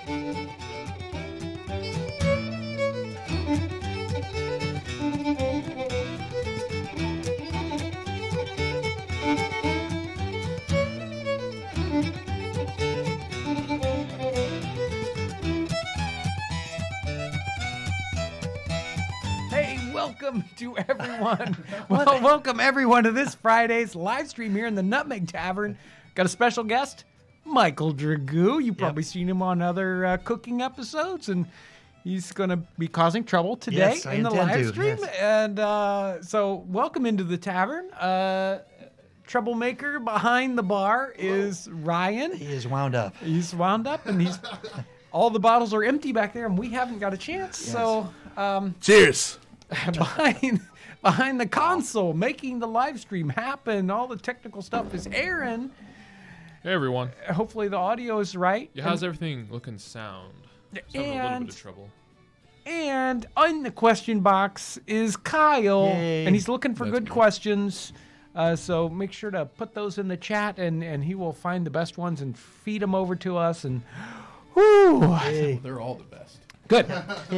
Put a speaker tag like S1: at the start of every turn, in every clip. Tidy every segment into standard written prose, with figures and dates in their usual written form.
S1: Welcome to everyone. Welcome everyone to this Friday's live stream here in the Nutmeg Tavern. Got a special guest, Michael Dragoo. You've probably seen him on other cooking episodes, and he's going to be causing trouble today in the live stream. Yes. And so, welcome into the tavern. Troublemaker behind the bar is Ryan.
S2: He is wound up.
S1: He's wound up, and he's all the bottles are empty back there, and we haven't got a chance. Yes. So,
S3: cheers.
S1: Behind the console, making the live stream happen, all the technical stuff is Aaron.
S4: Hey, everyone.
S1: Hopefully the audio is right.
S4: Yeah, how's everything looking sound? Having a little bit of trouble.
S1: And in the question box is Kyle, and he's looking for good questions. So make sure to put those in the chat, and he will find the best ones and feed them over to us. And whoo,
S3: they're all the best.
S1: Good.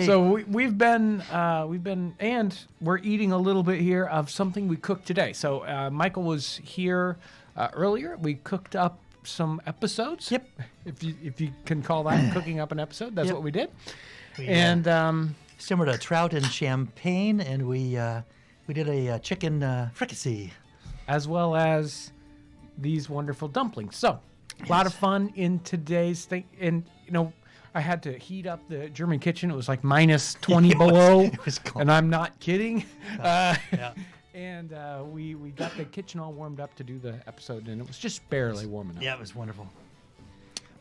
S1: So we've been, and we're eating a little bit here of something we cooked today. So Michael was here earlier. We cooked up some episodes.
S2: Yep.
S1: If you can call that cooking up an episode, that's what we did.
S2: Similar to trout and champagne, and we did a chicken fricassee,
S1: as well as these wonderful dumplings. So a lot of fun in today's thing, and I had to heat up the German kitchen. It was like minus 20 below,
S2: it was cold.
S1: And I'm not kidding. And we got the kitchen all warmed up to do the episode, and it was just barely warm enough.
S2: Yeah, it was wonderful.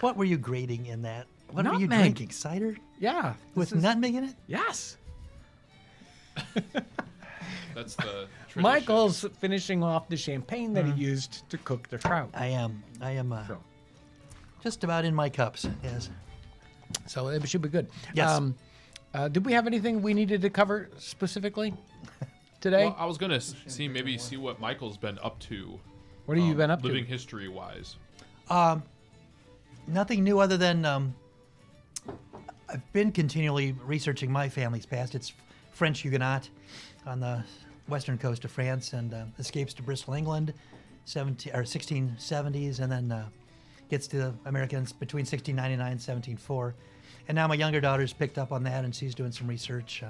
S2: What were you grating in that? What
S1: Nutmeg.
S2: were you drinking? Cider?
S1: Yeah.
S2: With nutmeg in it?
S1: Yes.
S4: That's the tradition.
S1: Michael's finishing off the champagne that he used to cook the trout.
S2: I am just about in my cups, yes.
S1: So it should be good.
S2: Yes.
S1: Did we have anything we needed to cover specifically today?
S4: Well, I was going to see what Michael's been up to.
S1: What have you been up to?
S4: Living history-wise.
S2: Nothing new other than I've been continually researching my family's past. It's French Huguenot on the western coast of France, and escapes to Bristol, England, 1670s, and then gets to the Americans between 1699 and 1704. And now my younger daughter's picked up on that, and she's doing some research.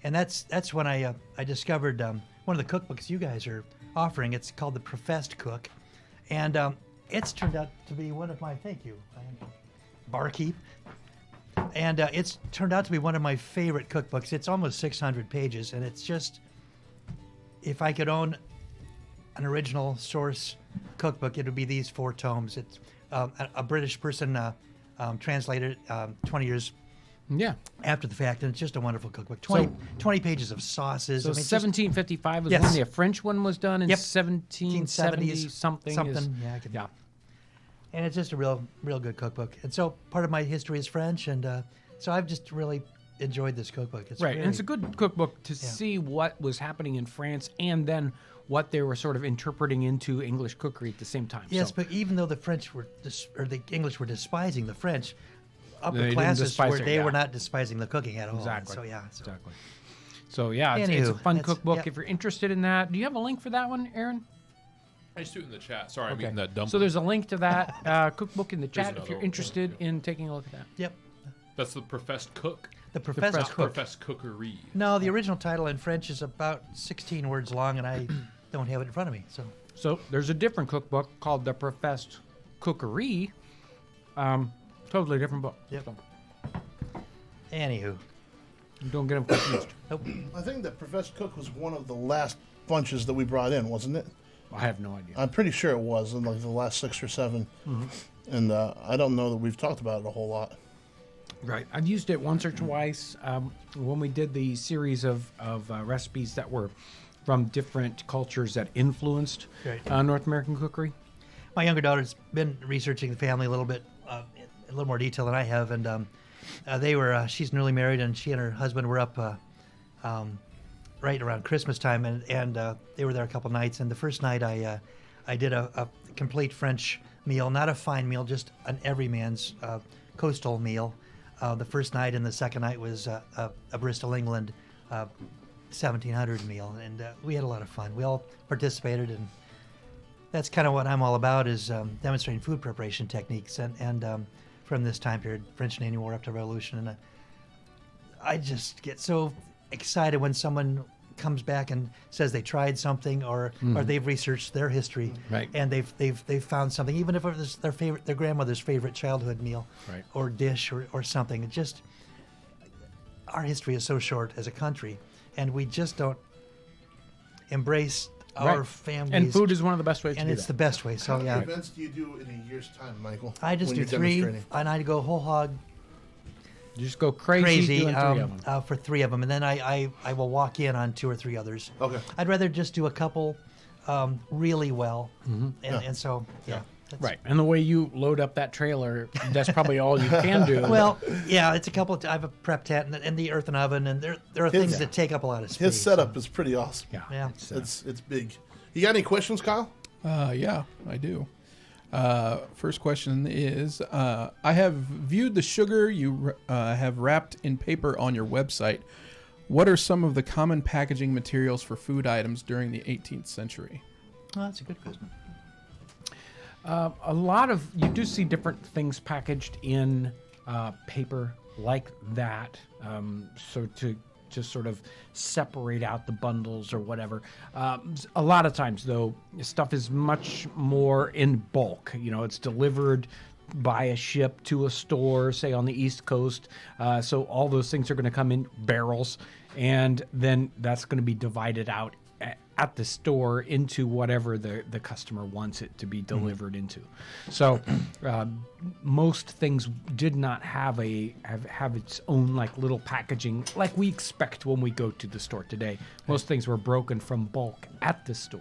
S2: And that's when I discovered one of the cookbooks you guys are offering. It's called The Professed Cook. And it's turned out to be one of my, thank you, barkeep. And it's turned out to be one of my favorite cookbooks. It's almost 600 pages, and it's just, if I could own an original source cookbook, it would be these 4 tomes. It's a British person translated 20 years after the fact, and it's just a wonderful cookbook. 20 pages of sauces.
S1: So 1755 was when the French one was done, and 1770 something.
S2: Yeah. And it's just a real good cookbook. And so part of my history is French, and so I've just really enjoyed this cookbook. It's
S1: right, and it's a good cookbook to see what was happening in France, and then what they were sort of interpreting into English cookery at the same time.
S2: Yes,
S1: so,
S2: but even though the French were, or the English were despising the French, upper classes were not despising the cooking at all.
S1: Exactly.
S2: So
S1: exactly. So it's a fun cookbook. If you're interested in that, do you have a link for that one, Aaron?
S4: I just do it in the chat. Sorry, I'm eating that dumpling.
S1: So there's a link to that cookbook in the chat if you're interested in taking a look at that.
S2: Yep.
S4: That's The Professed Cook.
S2: The Professed Cook.
S4: Professed Cookery.
S2: No, the original title in French is about 16 words long, and I don't have it in front of me.
S1: So there's a different cookbook called The Professed Cookery. Totally different book.
S2: Yep. Anywho.
S1: Don't get them confused.
S2: Nope.
S3: I think that Professed Cook was one of the last bunches that we brought in, wasn't it?
S1: I have no idea.
S3: I'm pretty sure it was in like the last 6 or 7. And I don't know that we've talked about it a whole lot.
S1: Right. I've used it once or twice when we did the series of recipes that were from different cultures that influenced North American cookery.
S2: My younger daughter's been researching the family a little bit, in a little more detail than I have, and she's newly married, and she and her husband were up right around Christmas time, and they were there a couple nights. And the first night I did a complete French meal, not a fine meal, just an everyman's coastal meal. The first night and the second night was a Bristol, England 1700 meal, and we had a lot of fun. We all participated, and that's kind of what I'm all about, is demonstrating food preparation techniques and from this time period, French and Indian War up to Revolution. And I just get so excited when someone comes back and says they tried something or they've researched their history,
S1: Right.
S2: and they've found something, even if it was their grandmother's favorite childhood meal,
S1: Right.
S2: or dish or something. It just, our history is so short as a country, and we just don't embrace our
S1: Right.
S2: families.
S1: And food is one of the best ways
S2: and
S1: to do
S2: it's
S1: that.
S2: the best way. So
S3: How many
S2: yeah,
S3: events do you do in a year's time, Michael?
S2: I just
S3: when
S2: do
S3: you're
S2: 3,
S3: demonstrating?
S2: and I go whole hog
S1: You just go crazy,
S2: crazy
S1: doing 3 of them.
S2: for 3 of them, and then I will walk in on 2 or 3 others.
S3: Okay.
S2: I'd rather just do a couple really well, and so yeah. that's-
S1: Right, and the way you load up that trailer, that's probably all you can do.
S2: Well, yeah, it's a couple. I have a prep tent and the earthen oven, and there are things that take up a lot of space.
S3: His setup is pretty awesome.
S1: yeah,
S2: Yeah.
S3: It's big. You got any questions, Kyle?
S5: Yeah, I do. First question is, I have viewed the sugar you have wrapped in paper on your website. What are some of the common packaging materials for food items during the 18th century?
S2: Oh, that's a good question.
S1: a lot of you do see different things packaged in paper like that. So to sort of separate out the bundles or whatever. A lot of times, though, stuff is much more in bulk. You know, it's delivered by a ship to a store, say on the East Coast. So all those things are going to come in barrels, and then that's going to be divided out at the store into whatever the customer wants it to be delivered into. So most things did not have its own like little packaging like we expect when we go to the store today. Most things were broken from bulk at the store.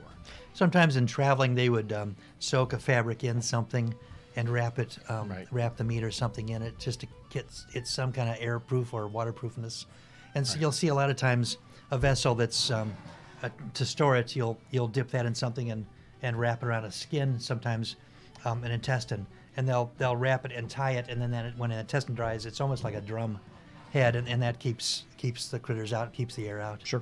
S2: Sometimes in traveling, they would soak a fabric in something and wrap it, wrap the meat or something in it, just to get it some kind of airproof or waterproofness. And so you'll see a lot of times a vessel that's to store it, you'll dip that in something and wrap it around a skin, sometimes an intestine, and they'll wrap it and tie it, and then when an intestine dries, it's almost like a drum head, and that keeps the critters out, keeps the air out.
S1: Sure.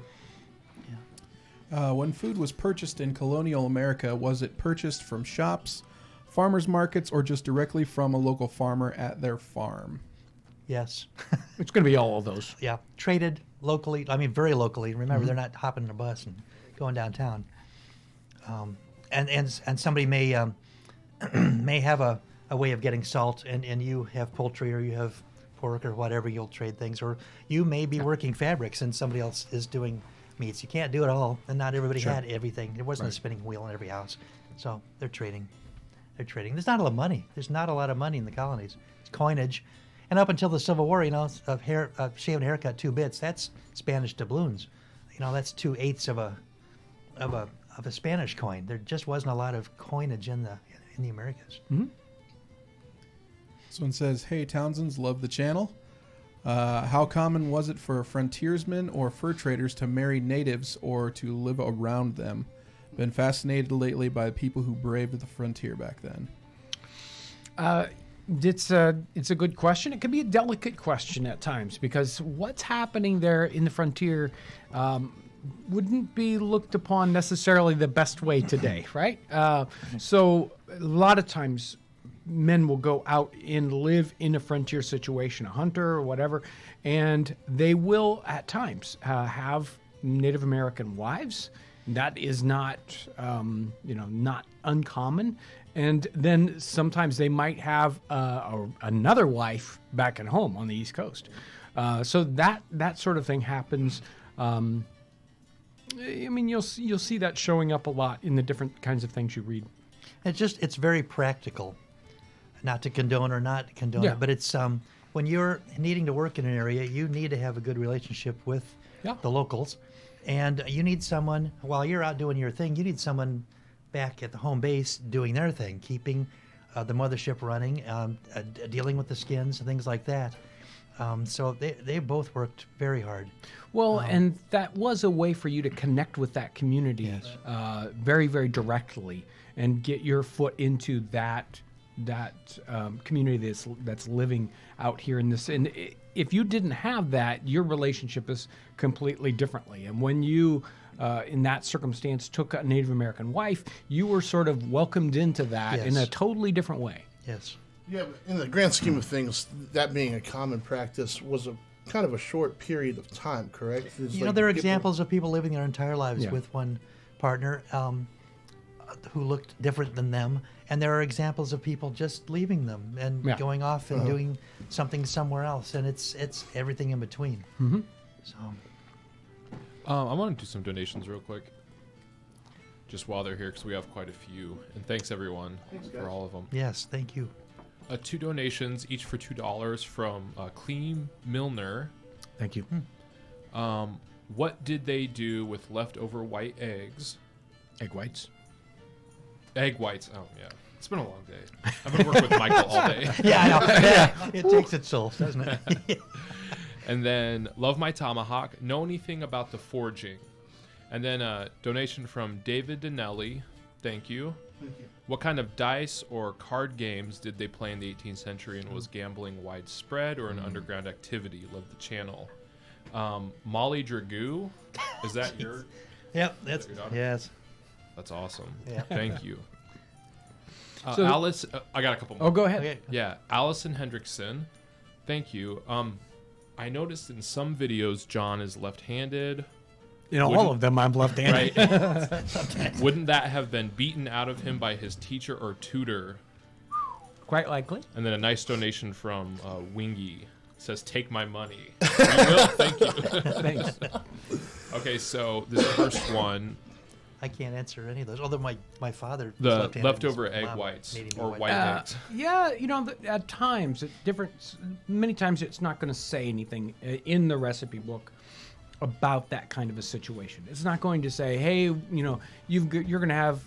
S5: When food was purchased in colonial America, was it purchased from shops, farmers markets, or just directly from a local farmer at their farm?
S2: Yes.
S1: It's going to be all of those.
S2: Yeah, traded locally. I mean, very locally. Remember, they're not hopping in a bus and going downtown. And somebody may may have a way of getting salt, and you have poultry or you have pork or whatever. You'll trade things, or you may be working fabrics and somebody else is doing meats. You can't do it all, and not everybody had everything. There wasn't a spinning wheel in every house, so they're trading. There's not a lot of money. There's not a lot of money in the colonies. It's coinage. And up until the Civil War, a shaved haircut 2 bits, that's Spanish doubloons. That's 2/8 of a Spanish coin. There just wasn't a lot of coinage in the Americas.
S1: Mm-hmm.
S5: This one says, "Hey, Townsends, love the channel. How common was it for frontiersmen or fur traders to marry natives or to live around them? Been fascinated lately by people who braved the frontier back then."
S1: It's a good question. It can be a delicate question at times because what's happening there in the frontier wouldn't be looked upon necessarily the best way today, right? So a lot of times men will go out and live in a frontier situation, a hunter or whatever, and they will at times have Native American wives. That is not, not uncommon. And then sometimes they might have another wife back at home on the East Coast. So that sort of thing happens. You'll see that showing up a lot in the different kinds of things you read.
S2: It's very practical, not to condone or not condone it, but it's when you're needing to work in an area, you need to have a good relationship with the locals, and you need someone while you're out doing your thing. You need someone back at the home base doing their thing, keeping the mothership running, dealing with the skins and things like that. So they both worked very hard.
S1: Well, and that was a way for you to connect with that community very, very directly and get your foot into that community that's living out here in this. And if you didn't have that, your relationship is completely differently. And when you, in that circumstance, took a Native American wife, you were sort of welcomed into that in a totally different way.
S2: Yes.
S3: Yeah, but in the grand scheme of things, that being a common practice was a kind of a short period of time, correct? It's
S2: You know,
S3: like
S2: there are
S3: people-
S2: examples of people living their entire lives
S1: Yeah.
S2: with one partner who looked different than them, and there are examples of people just leaving them and going off and doing something somewhere else, and it's everything in between. Mm-hmm. So,
S4: I want to do some donations real quick, just while they're here, because we have quite a few. And thanks everyone for all of them.
S2: yes, thank you.
S4: 2 donations, each for $2 from Clean Milner.
S1: Thank you.
S4: What did they do with leftover white eggs?
S1: Egg whites.
S4: Egg whites. Oh yeah, it's been a long day. I've been working with Michael all day.
S2: Yeah, I know. Yeah, it takes its soul, doesn't it?
S4: And then Love My Tomahawk. Know anything about the forging? And then a donation from David Dinelli. Thank you. What kind of dice or card games did they play in the 18th century, and was gambling widespread or an underground activity? Love the channel. Molly Dragoo, is that your?
S2: Yep, that's
S4: your daughter?
S2: yes.
S4: That's awesome.
S2: Yeah.
S4: Thank you.
S1: So-
S4: Alice, I got a couple more.
S1: Oh, go ahead.
S2: Okay.
S4: Yeah, Allison Hendrickson. Thank you. I noticed in some videos John is left-handed.
S1: In all of them, I'm left-handed.
S4: Right. Wouldn't that have been beaten out of him by his teacher or tutor?
S1: Quite likely.
S4: And then a nice donation from Wingy. Says, take my money. We will, thank you.
S1: Thanks.
S4: Okay, so this first one,
S2: I can't answer any of those. Although my father was
S4: the
S2: left-handed,
S4: leftover
S2: his
S4: egg
S2: mom
S4: whites
S2: made him
S4: or
S2: do
S4: white eggs.
S1: Yeah, you know, at times, many times it's not going to say anything in the recipe book about that kind of a situation. It's not going to say, hey, you know, you're going to have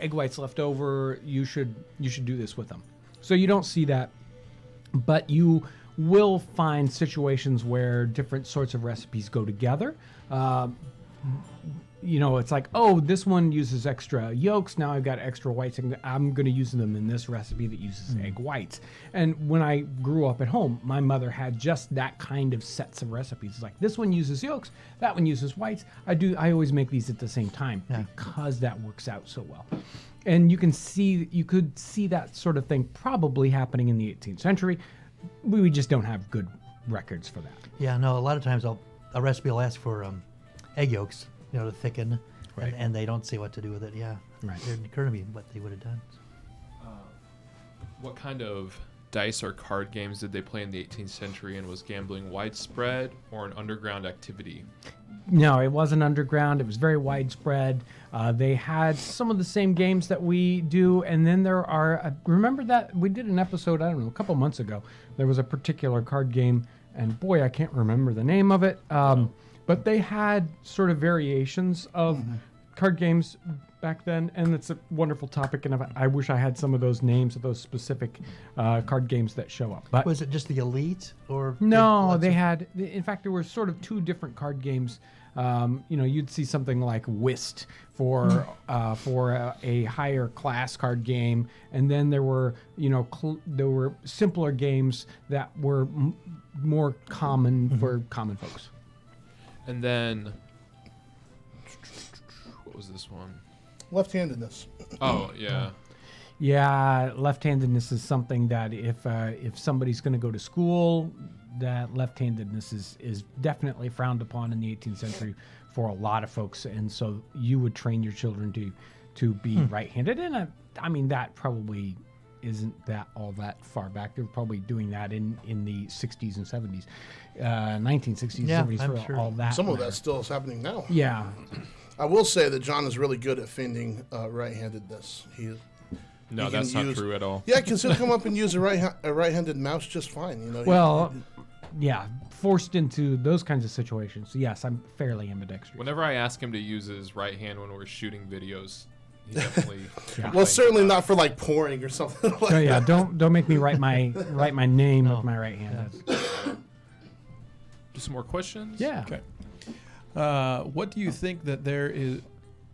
S1: egg whites left over. You should do this with them. So you don't see that, but you will find situations where different sorts of recipes go together. You know, it's like, oh, this one uses extra yolks. Now I've got extra whites, and I'm going to use them in this recipe that uses egg whites. And when I grew up at home, my mother had just that kind of sets of recipes. It's like, this one uses yolks, that one uses whites. I always make these at the same time because that works out so well. And you could see that sort of thing probably happening in the 18th century. We just don't have good records for that.
S2: Yeah, no. A lot of times, a recipe will ask for egg yolks, you know, to thicken,
S1: Right.
S2: and they don't see what to do with it. Yeah,
S1: Right.
S2: It didn't occur to me what they would have done.
S4: What kind of dice or card games did they play in the 18th century, and was gambling widespread or an underground activity?
S1: No, it wasn't underground. It was very widespread. They had some of the same games that we do, and then there are. Remember that we did an episode, I don't know, a couple months ago. There was a particular card game, and boy, I can't remember the name of it. But they had sort of variations of card games back then, and it's a wonderful topic. And I wish I had some of those names of those specific card games that show up. But
S2: Was it just the elite, or
S1: no,
S2: lots
S1: they
S2: of-
S1: had. In fact, there were sort of 2 different card games. You know, you'd see something like Whist for a higher class card game, and then there were, you know, there were simpler games that were more common for common folks.
S4: And then, what was this one?
S3: Left-handedness.
S4: Oh, yeah.
S1: Yeah, left-handedness is something that if somebody's going to go to school, that left-handedness is definitely frowned upon in the 18th century for a lot of folks, and so you would train your children to be right-handed. And I mean, that probably isn't that all that far back. They were probably doing that in the 60s and 70s, 1960s,
S2: Yeah,
S1: 70s,
S2: I'm
S1: for
S2: sure.
S1: all that.
S3: Some of
S1: matter.
S3: that still is happening now.
S1: Yeah.
S3: I will say that John is really good at fending right-handedness.
S4: No,
S3: You
S4: that's
S3: can
S4: not
S3: use-
S4: true at all.
S3: Yeah, because he'll come up and use a right-handed mouse just fine. You know.
S1: Well, yeah, forced into those kinds of situations. Yes, I'm fairly ambidextrous.
S4: Whenever I ask him to use his right hand when we're shooting videos, he definitely.
S3: Well, certainly not for like pouring or something like
S1: So yeah,
S3: that.
S1: don't make me write my name with my right hand.
S4: Do some more questions?
S1: Yeah.
S5: Okay. What do you think that there is?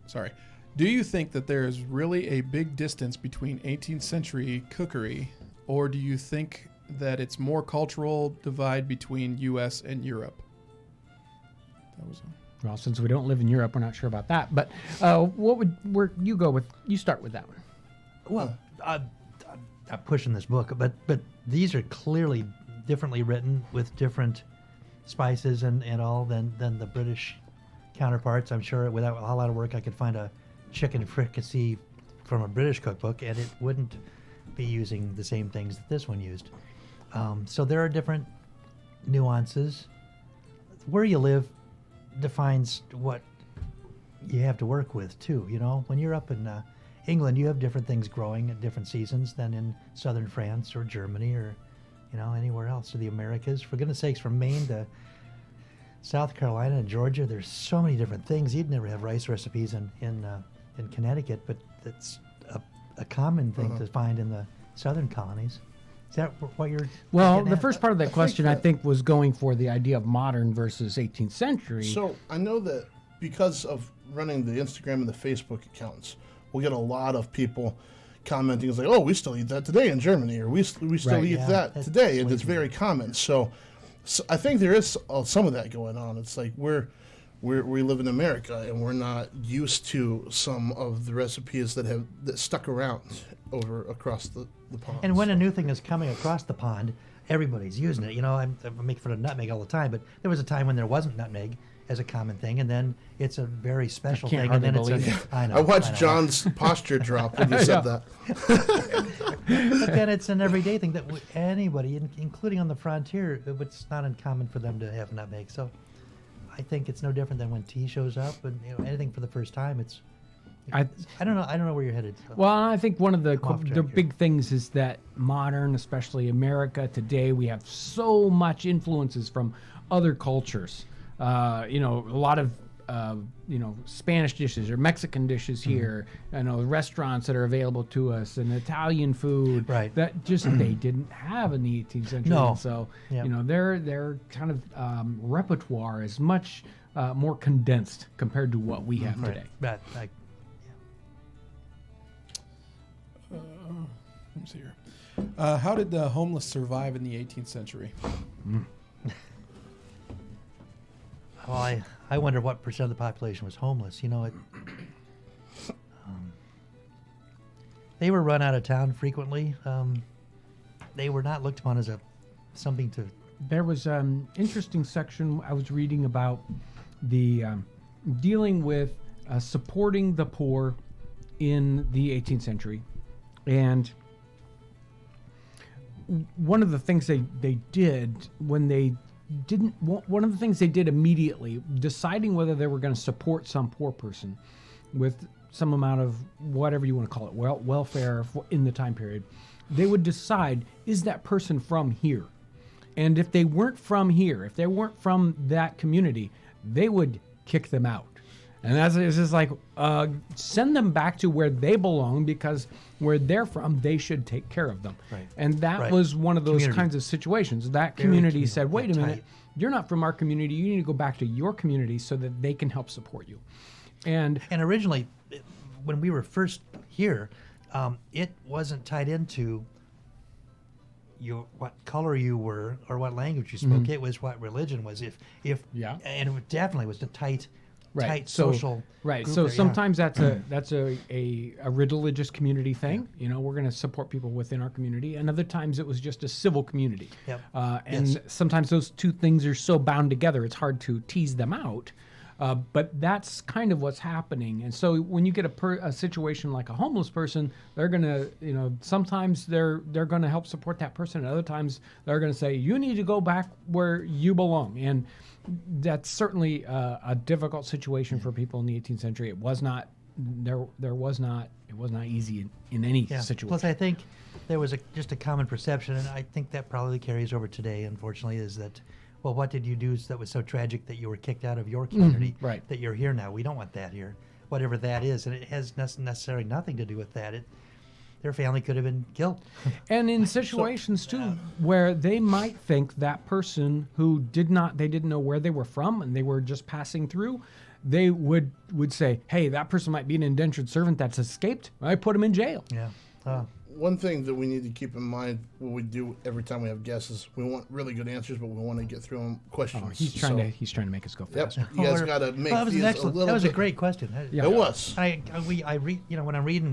S5: Sorry. Do you think that there is really a big distance between 18th century cookery, or do you think that it's more cultural divide between U.S. and Europe? That was
S1: Well, since we don't live in Europe, we're not sure about that. But where you go with? You start with that one.
S2: Well, I'm pushing this book, but these are clearly differently written with different spices and all than the British counterparts. I'm sure without a lot of work, I could find a chicken fricassee from a British cookbook, and it wouldn't be using the same things that this one used. So there are different nuances. Where you live defines what you have to work with too. You know, when you're up in England, you have different things growing at different seasons than in southern France or Germany or anywhere else, or the Americas. For goodness sakes, from Maine to South Carolina and Georgia, there's so many different things. You'd never have rice recipes in Connecticut, but that's a common thing to find in the southern colonies. Is that what you're
S1: Well,
S2: getting
S1: the
S2: at?
S1: first part of that question, I think, was going for the idea of modern versus 18th century.
S3: So I know that because of running the Instagram and the Facebook accounts, we'll get a lot of people commenting. It's like, oh, we still eat that today in Germany, or we still
S1: Right.
S3: eat
S2: Yeah,
S3: that
S2: that's
S3: today, and it's
S2: sleepy.
S3: very common. So I think there is some of that going on. It's like we live in America, and we're not used to some of the recipes that stuck around across the pond.
S2: And when
S3: So-
S2: a new thing is coming across the pond, everybody's using it. You know, I'm making fun of nutmeg all the time, but there was a time when there wasn't nutmeg as a common thing, and then it's a very special
S1: can't
S2: thing. And then
S1: hardly
S2: it's
S1: believe
S2: I know.
S3: I watched
S2: know.
S3: John's posture drop when you said that.
S2: But then it's an everyday thing that anybody, including on the frontier, it's not uncommon for them to have nutmeg. So I think it's no different than when tea shows up, and anything for the first time. I don't know where you're headed. So.
S1: Well, I think one of the
S2: Come off track
S1: the
S2: here.
S1: big things is that modern, especially America today, we have so much influences from other cultures. A lot of Spanish dishes or Mexican dishes here. Restaurants that are available to us, and Italian food.
S2: Right.
S1: That just they didn't have in the 18th century.
S2: No.
S1: And so
S2: Yep.
S1: their kind of repertoire is much more condensed compared to what we have today.
S2: But
S5: Let me see here. How did the homeless survive in the 18th century?
S2: well, I wonder what percent of the population was homeless. They were run out of town frequently. They were not looked upon as something to.
S1: There was an interesting section I was reading about the dealing with supporting the poor in the 18th century. And one of the things they did when they didn't, one of the things they did immediately, deciding whether they were going to support some poor person with some amount of whatever you want to call it, welfare in the time period, they would decide, is that person from here? And if they weren't from here, if they weren't from that community, they would kick them out. And that's it's just like send them back to where they belong, because where they're from, they should take care of them.
S2: Right.
S1: And that
S2: Right.
S1: was one of those
S2: Community.
S1: kinds of situations. That
S2: Very
S1: community
S2: communal.
S1: said, wait a
S2: Yeah,
S1: minute,
S2: tight.
S1: you're not from our community. You need to go back to your community so that they can help support you. And
S2: And originally, when we were first here, it wasn't tied into what color you were or what language you spoke. It was what religion was. If
S1: Yeah.
S2: and it definitely was a tight
S1: So-
S2: social.
S1: Right.
S2: group
S1: So
S2: there, yeah.
S1: sometimes that's a religious community thing. We're going to support people within our community, and other times it was just a civil community.
S2: Yep.
S1: And
S2: Yes.
S1: sometimes those two things are so bound together, it's hard to tease them out. But that's kind of what's happening. And so when you get a situation like a homeless person, they're going to, sometimes they're going to help support that person. And other times they're going to say, you need to go back where you belong. And that's certainly a difficult situation for people in the 18th century. It was not, it was not easy in any
S2: Yeah.
S1: situation.
S2: Plus, I think there was just a common perception, and I think that probably carries over today, unfortunately, is that, well, what did you do that was so tragic that you were kicked out of your community?
S1: right.
S2: That you're here now. We don't want that here. Whatever that is. And it has necessarily nothing to do with that. Their family could have been killed.
S1: And in situations too, where they might think that person who they didn't know where they were from and they were just passing through, they would say, hey, that person might be an indentured servant that's escaped. I put him in jail.
S2: Yeah.
S3: One thing that we need to keep in mind what we do every time we have guests is we want really good answers, but we want to get through them questions.
S1: Oh, he's trying to make us go
S3: Yep,
S1: faster.
S3: you guys got to make
S2: That was
S3: these
S2: an excellent.
S3: a little
S2: That was
S3: bit.
S2: a great question.
S1: Yeah.
S3: It was.
S2: I read.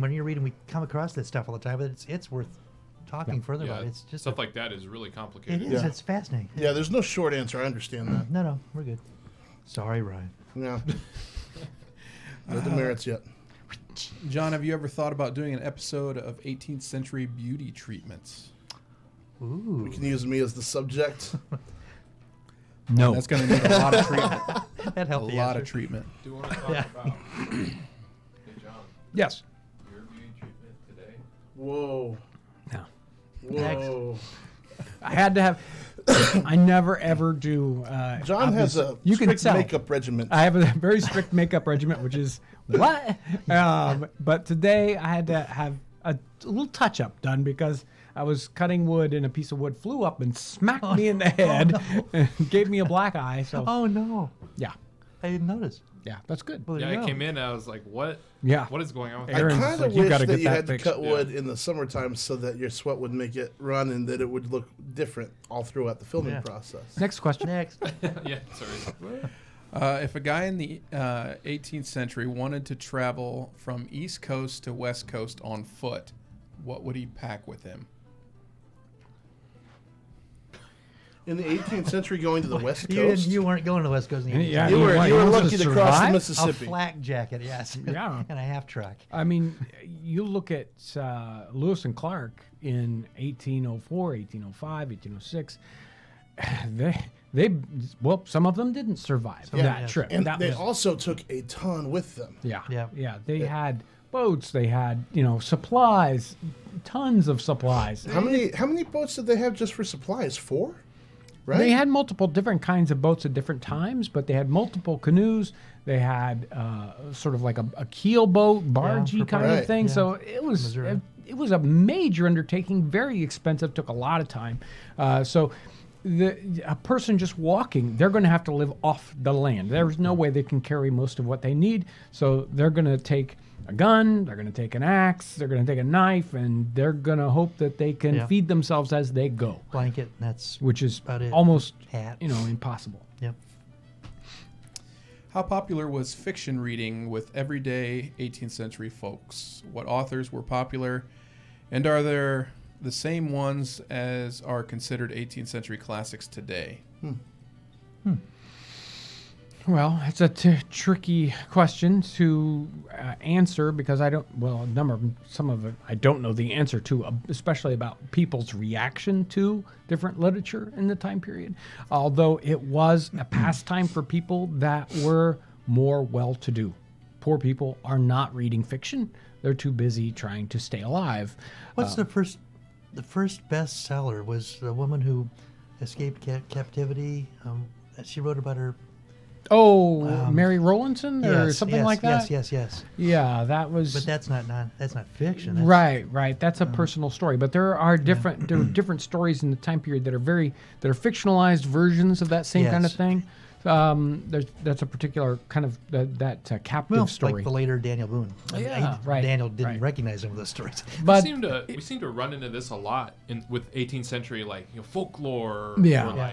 S2: When you're reading, we come across that stuff all the time. But it's worth talking further
S4: Yeah,
S2: about. It's just
S4: stuff like that is really
S2: it
S4: complicated.
S2: is.
S3: Yeah.
S2: It's fascinating.
S3: Yeah, there's no short answer. I understand that.
S2: No, we're good. Sorry, Ryan.
S3: Yeah. No demerits yet.
S5: John, have you ever thought about doing an episode of 18th century beauty treatments?
S2: Ooh.
S3: We can use me as the subject.
S1: No.
S5: That's going to need a lot of treatment.
S2: That
S5: A
S2: helped. the
S5: lot
S2: answer.
S5: of treatment.
S4: Do you want to talk about, hey John,
S1: Yes.
S4: your beauty treatment today?
S3: Whoa.
S1: No.
S3: Whoa.
S1: I had to have. I never ever do.
S3: John has a
S1: you can
S3: strict
S1: tell.
S3: makeup regimen.
S1: I have a very strict makeup regimen, which is what. But today I had to have a little touch up done because I was cutting wood and a piece of wood flew up and smacked me in the head and gave me a black eye. So
S2: Oh no!
S1: yeah,
S2: I didn't notice.
S1: yeah, that's good.
S2: Well,
S4: Yeah,
S2: there you
S4: I
S2: go.
S4: came in and I was like, what?
S1: Yeah.
S4: What is going on with
S1: Aaron-
S3: I
S4: that?
S3: kind
S1: like,
S3: of
S1: you
S3: wish
S1: gotta
S3: that
S1: get
S3: you
S1: that
S3: had to
S1: fixed.
S3: cut
S4: Yeah.
S3: wood in the summertime so that your sweat would make it run and that it would look different all throughout the filming
S2: Yeah.
S3: process.
S1: Next question.
S2: Next.
S4: Yeah, sorry.
S5: If a guy in the 18th century wanted to travel from East Coast to West Coast on foot, what would he pack with him?
S3: In the 18th century, going to the West
S2: You,
S3: Coast,
S2: you weren't going to the West Coast. In the
S1: Yeah,
S3: you were,
S1: what,
S3: you were
S1: wants
S3: lucky to cross the
S1: survive?
S2: A
S3: Mississippi.
S2: flak jacket, yes.
S1: Yeah.
S2: And a half truck.
S1: I mean, you look at Lewis and Clark in 1804, 1805, 1806. Well, some of them didn't survive
S2: Yeah.
S1: that
S2: Yeah.
S1: trip.
S3: And
S1: That
S3: they
S1: was-
S3: also took a ton with them.
S1: Yeah,
S2: Yeah.
S1: yeah. They had boats. They had supplies, tons of supplies.
S3: How many boats did they have just for supplies? 4? Right?
S1: They had multiple different kinds of boats at different times, but they had multiple canoes. They had sort of like a keel boat, bargey
S2: for
S1: kind
S3: Right.
S1: of thing.
S2: Yeah.
S1: So it was
S2: Missouri.
S1: it was a major undertaking, very expensive, took a lot of time. So a person just walking, they're going to have to live off the land. There's no way they can carry most of what they need. So they're going to take a gun, they're going to take an axe, they're going to take a knife, and they're going to hope that they can
S2: Yeah.
S1: feed themselves as they go,
S2: Blanket, and that's
S1: which is
S2: about it.
S1: almost
S2: Hat.
S1: impossible.
S2: Yep.
S5: How popular was fiction reading with everyday 18th century folks? What authors were popular? And are there the same ones as are considered 18th century classics today?
S1: Well, it's a tricky question to answer because I don't. Well, some of it I don't know the answer to, especially about people's reaction to different literature in the time period. Although it was a pastime for people that were more well-to-do. Poor people are not reading fiction; they're too busy trying to stay alive.
S2: What's the first bestseller was the woman who escaped captivity. She wrote about her.
S1: Mary Rowlandson or something
S2: yes,
S1: like that.
S2: Yes.
S1: Yeah, that was.
S2: But that's not fiction. That's,
S1: Right. That's a personal story, but there are different stories in the time period that are fictionalized versions of that same kind of
S2: Yes.
S1: thing. That's a particular kind of that captive
S2: Well,
S1: story.
S2: like the later Daniel Boone.
S1: Yeah, right,
S2: Daniel didn't
S1: right.
S2: recognize some of those stories.
S1: but
S4: we seem to run into this a lot with 18th century folklore.
S1: Yeah.
S4: Or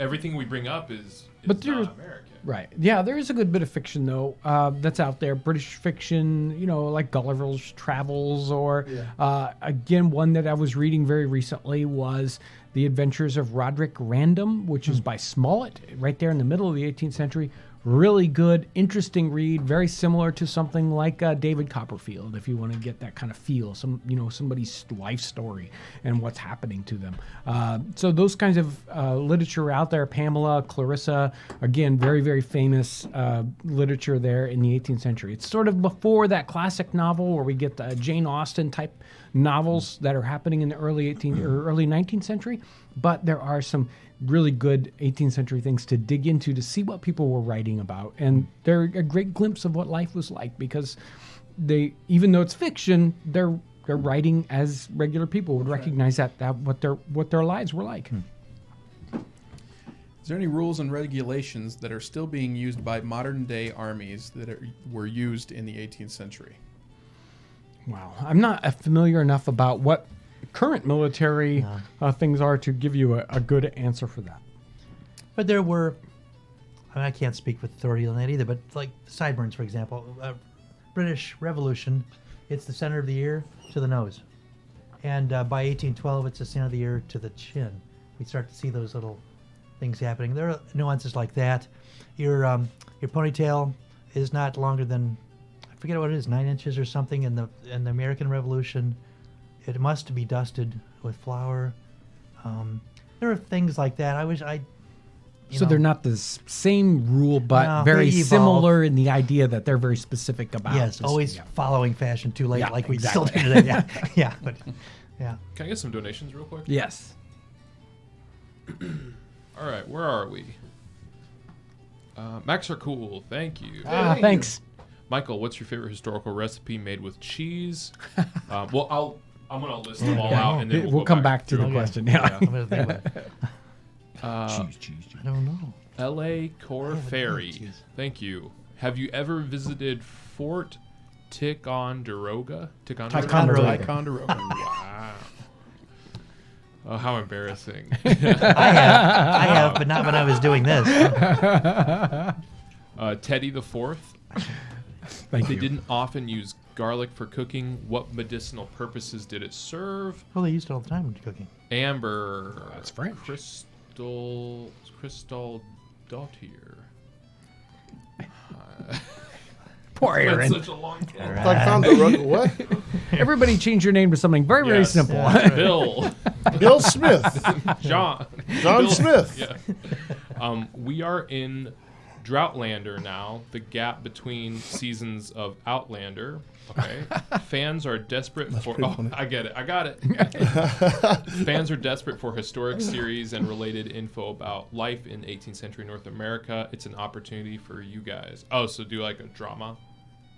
S4: everything we bring up is
S1: But there's-
S4: not American.
S1: right, yeah, there is a good bit of fiction though that's out there. British fiction, like Gulliver's Travels, or again, one that I was reading very recently was The Adventures of Roderick Random, which is by Smollett, right there in the middle of the 18th century. Really good, interesting read, very similar to something like David Copperfield, if you want to get that kind of feel, somebody's life story and what's happening to them. So those kinds of literature out there, Pamela, Clarissa, again, very, very famous literature there in the 18th century. It's sort of before that classic novel where we get the Jane Austen type novels that are happening in the early 18th or early 19th century, but there are some really good 18th century things to dig into to see what people were writing about, and they're a great glimpse of what life was like because they, even though it's fiction, they're writing as regular people would recognize that what their lives were like.
S5: Is there any rules and regulations that are still being used by modern-day armies that were used in the 18th century?
S1: Wow. I'm not familiar enough about what current military things are to give you a good answer for that.
S2: But there were, I can't speak with authority on that either, but like sideburns, for example, British Revolution, it's the center of the ear to the nose. And by 1812, it's the center of the ear to the chin. We start to see those little things happening. There are nuances like that. Your ponytail is not longer than, I forget what it is, 9 inches or something. In the American Revolution, it must be dusted with flour. There are things like that.
S1: So they're not the same rule, but
S2: No,
S1: very
S2: they evolve.
S1: similar in the idea that they're very specific about.
S2: Yes,
S1: this.
S2: always
S1: Yeah.
S2: following fashion too late,
S1: Yeah,
S2: like we
S1: exactly.
S2: still do today. Yeah, yeah, but yeah.
S4: Can I get some donations real quick?
S1: Yes.
S4: All right, where are we? Max are cool. Thank you.
S1: Thanks.
S4: Michael, what's your favorite historical recipe made with cheese? Well, I'm gonna list them all out, and then
S1: we'll
S4: go
S1: come back to the
S2: Okay.
S1: question. Yeah.
S2: I'm gonna think about it.
S1: Cheese.
S2: I don't know.
S4: L.A. Core
S2: haven't had
S4: Ferry.
S2: cheese.
S4: Thank you. Have you ever visited Fort Ticonderoga?
S1: Ticonderoga.
S5: Ticonderoga.
S4: Wow. Oh, how embarrassing.
S2: I have, but not when I was doing this.
S4: Teddy the Fourth.
S1: Thank
S4: They
S1: you.
S4: didn't often use garlic for cooking. What medicinal purposes did it serve?
S2: Well, they used it all the time when cooking.
S4: Amber.
S1: That's French.
S4: Crystal Dottier.
S1: Poor
S4: That's
S1: Aaron.
S4: such a long name.
S3: Ticonderoga, what?
S1: Everybody change your name to something very, very
S4: Yes.
S1: simple.
S4: Bill.
S3: Bill Smith.
S4: John.
S3: John
S4: Bill-
S3: Smith.
S4: Yeah. We are in Droughtlander now, the gap between seasons of Outlander. Okay. Fans are desperate for.
S3: pretty
S4: Oh,
S3: funny.
S4: I get it. I got it. Fans are desperate for historic series and related info about life in 18th century North America. It's an opportunity for you guys. Oh, so do like a drama?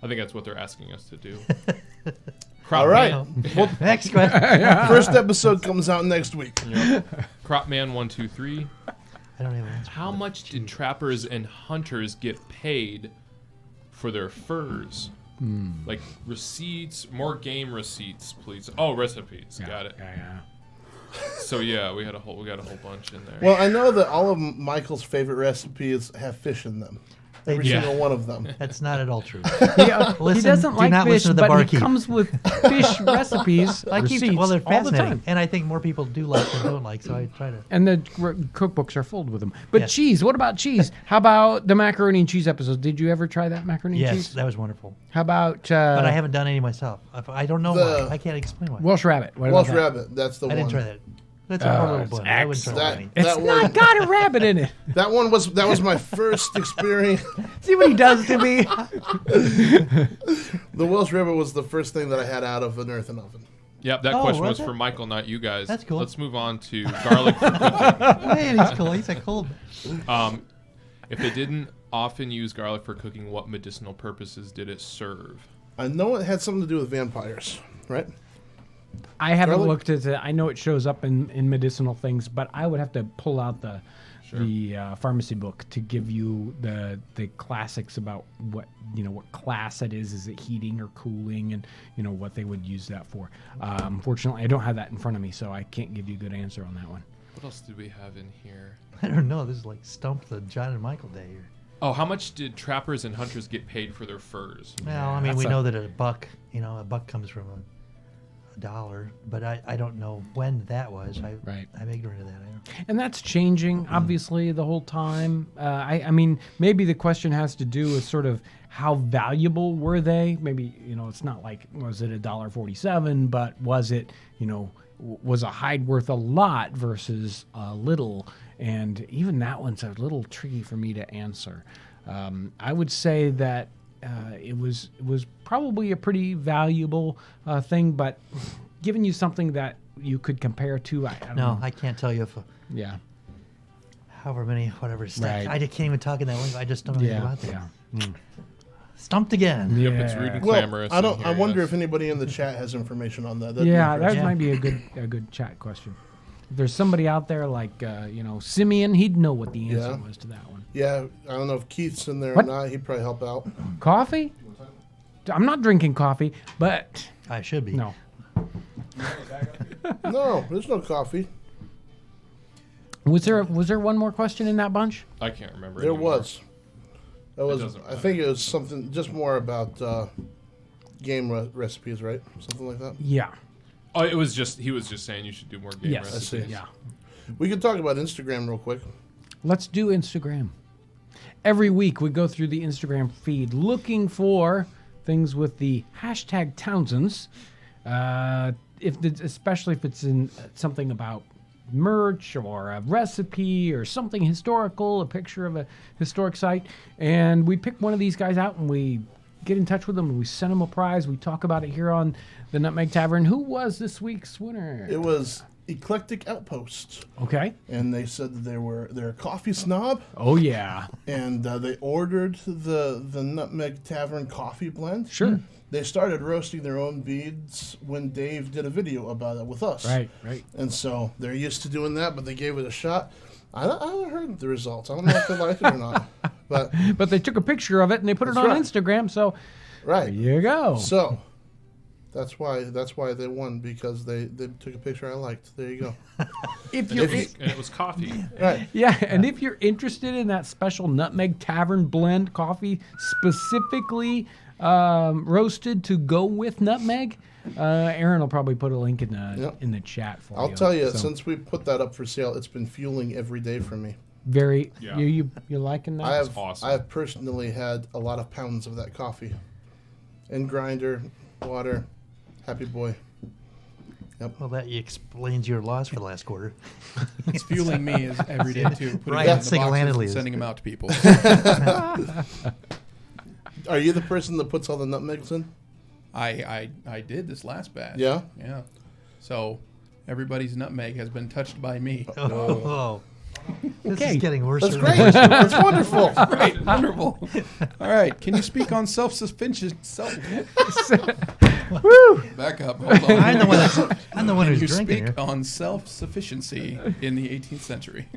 S4: I think that's what they're asking us to do.
S3: All right.
S2: Well, next question.
S3: First episode comes out next week.
S4: Cropman123.
S2: I don't even answer.
S4: How much did trappers and hunters get paid for their furs? Like receipts, more game receipts, please. Oh, recipes. Got it.
S1: Yeah.
S4: So yeah, we got a whole bunch in there.
S3: Well, I know that all of Michael's favorite recipes have fish in them.
S2: They
S3: Every
S2: do.
S3: single one of them.
S2: That's not at all true.
S1: Yeah, he
S2: Listen,
S1: doesn't
S2: do
S1: like
S2: not
S1: fish,
S2: listen to the
S1: but he
S2: barkeep.
S1: comes with fish recipes,
S2: I keep
S1: receipts
S2: well, they're
S1: all the
S2: fascinating,
S1: time.
S2: and I think more people do like than don't like. So I try to.
S1: And the cookbooks are filled with them. But
S2: Yes.
S1: cheese, what about cheese? How about the macaroni and cheese episode? Did you ever try that macaroni and
S2: Yes,
S1: cheese?
S2: that was wonderful.
S1: How about
S2: But I haven't done any myself. I don't know
S3: The-
S2: why. I can't explain why.
S1: Welsh rabbit? What
S3: Welsh
S1: about that?
S3: rabbit, that's the
S2: I
S3: one.
S2: didn't try that. That's a poor little
S1: it's
S2: bun. I wouldn't try
S3: That,
S2: that.
S1: It's
S3: that
S1: not
S3: one,
S1: got a rabbit in it.
S3: that was my first experience.
S1: See what he does to me?
S3: The Welsh rabbit was the first thing that I had out of an earthen oven.
S4: Yep, that
S2: Oh,
S4: question was
S2: was it?
S4: for Michael, not you guys.
S2: That's cool.
S4: Let's move on to garlic for cooking.
S2: Man, he's cool. He's a cool.
S4: If they didn't often use garlic for cooking, what medicinal purposes did it serve?
S3: I know it had something to do with vampires, right?
S1: I haven't
S3: Garlic?
S1: looked at it. I know it shows up in medicinal things, but I would have to pull out the pharmacy book to give you the classics about what class it is. Is it heating or cooling, and what they would use that for. Unfortunately, I don't have that in front of me, so I can't give you a good answer on that one.
S4: What else did we have in here?
S2: I don't know. This is like stump the John and Michael day here.
S4: Oh, how much did trappers and hunters get paid for their furs?
S2: Well, I mean,
S1: that's
S2: we
S1: a-
S2: know that a buck comes from a dollar, but I don't know when that was.
S1: Right.
S2: I'm ignorant of that. I don't.
S1: And that's changing, obviously, the whole time. I mean, maybe the question has to do with sort of how valuable were they? Maybe, it's not like, was it $1.47, but was it, was a hide worth a lot versus a little? And even that one's a little tricky for me to answer. I would say that it was probably a pretty valuable thing, but giving you something that you could compare to, I don't
S2: No,
S1: know.
S2: I can't tell you if
S1: Yeah.
S2: however many whatever steps.
S1: Right.
S2: I can't even talk in that language. I just don't know anything about that.
S1: Yeah.
S2: Stumped again.
S4: Yep, it's rude and
S3: Well,
S4: clamorous.
S3: I don't.
S4: in
S3: I
S4: here,
S3: wonder
S4: yes.
S3: if anybody in the chat has information on that. That'd be
S1: Yeah, that
S3: interesting.
S1: might be a good chat question. If there's somebody out there like, Simeon, he'd know what the answer
S3: Yeah.
S1: was to that one.
S3: Yeah, I don't know if Keith's in there
S1: What?
S3: or not. He'd probably help out.
S1: Coffee? I'm not drinking coffee, but
S2: I should be.
S1: no.
S3: No, there's no coffee.
S1: Was there one more question in that bunch?
S4: I can't remember.
S3: There
S4: anymore.
S3: was. That was.
S4: doesn't
S3: I think it was something just more about game recipes, right? Something like that.
S1: Yeah.
S4: Oh, he was just saying you should do more game
S1: Yes.
S4: recipes.
S3: see.
S1: Yeah.
S3: We can talk about Instagram real quick.
S1: Let's do Instagram. Every week we go through the Instagram feed looking for things with the hashtag Townsends. Especially if it's in something about merch or a recipe or something historical, a picture of a historic site, and we pick one of these guys out and we get in touch with them and we send them a prize. We talk about it here on the Nutmeg Tavern. Who was this week's winner?
S3: It was Eclectic Outpost,
S1: Okay.
S3: and they said that they're a coffee snob,
S1: Oh yeah.
S3: and they ordered the Nutmeg Tavern coffee blend.
S1: Sure.
S3: They started roasting their own beads when Dave did a video about it with us.
S1: Right.
S3: And so they're used to doing that, but they gave it a shot. I haven't heard the results. I don't know if they liked it or not. But
S1: They took a picture of it and they put it
S3: That's
S1: on
S3: right.
S1: Instagram. So
S3: right.
S1: there you go.
S3: So that's why they won, because they took a picture I liked. There you go.
S1: If you're
S4: And it was coffee.
S3: Right.
S1: Yeah, and if you're interested in that special Nutmeg Tavern blend coffee, specifically roasted to go with nutmeg, Aaron will probably put a link in the
S3: Yep.
S1: in the chat for you.
S3: I'll tell you,
S1: So,
S3: since we put that up for sale, it's been fueling every day for me.
S1: very
S4: Yeah.
S1: you liking that?
S3: I have
S4: awesome.
S3: I have personally had a lot of pounds of that coffee. In grinder, water, happy boy.
S2: Well, that explains your loss for the last quarter.
S5: It's fueling me as every day too. Putting
S2: Right,
S5: them in the boxes
S2: single-handedly
S5: and
S2: is-
S5: sending them out to people.
S3: Are you the person that puts all the nutmegs in?
S5: I did this last batch.
S3: Yeah?
S5: Yeah. So everybody's nutmeg has been touched by me.
S2: Oh. This
S1: Okay.
S2: is getting worse.
S3: That's
S2: and
S3: great.
S2: worse.
S3: That's wonderful.
S5: Right, wonderful. All right, can you speak on self-sufficiency? Back up. Hold on.
S2: I'm the one
S5: Can
S2: who's
S5: you
S2: drinking
S5: speak
S2: here.
S5: on self-sufficiency in the 18th century?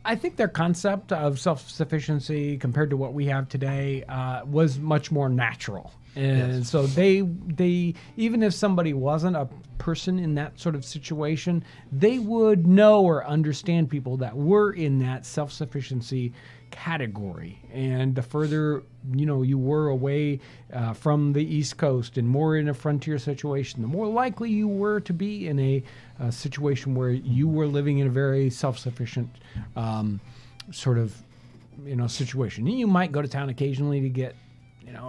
S1: I think their concept of self-sufficiency compared to what we have today was much more natural. And so they even if somebody wasn't a person in that sort of situation, they would know or understand people that were in that self-sufficiency category. And the further you were away from the East Coast and more in a frontier situation, the more likely you were to be in a situation where you were living in a very self-sufficient sort of situation. And you might go to town occasionally to get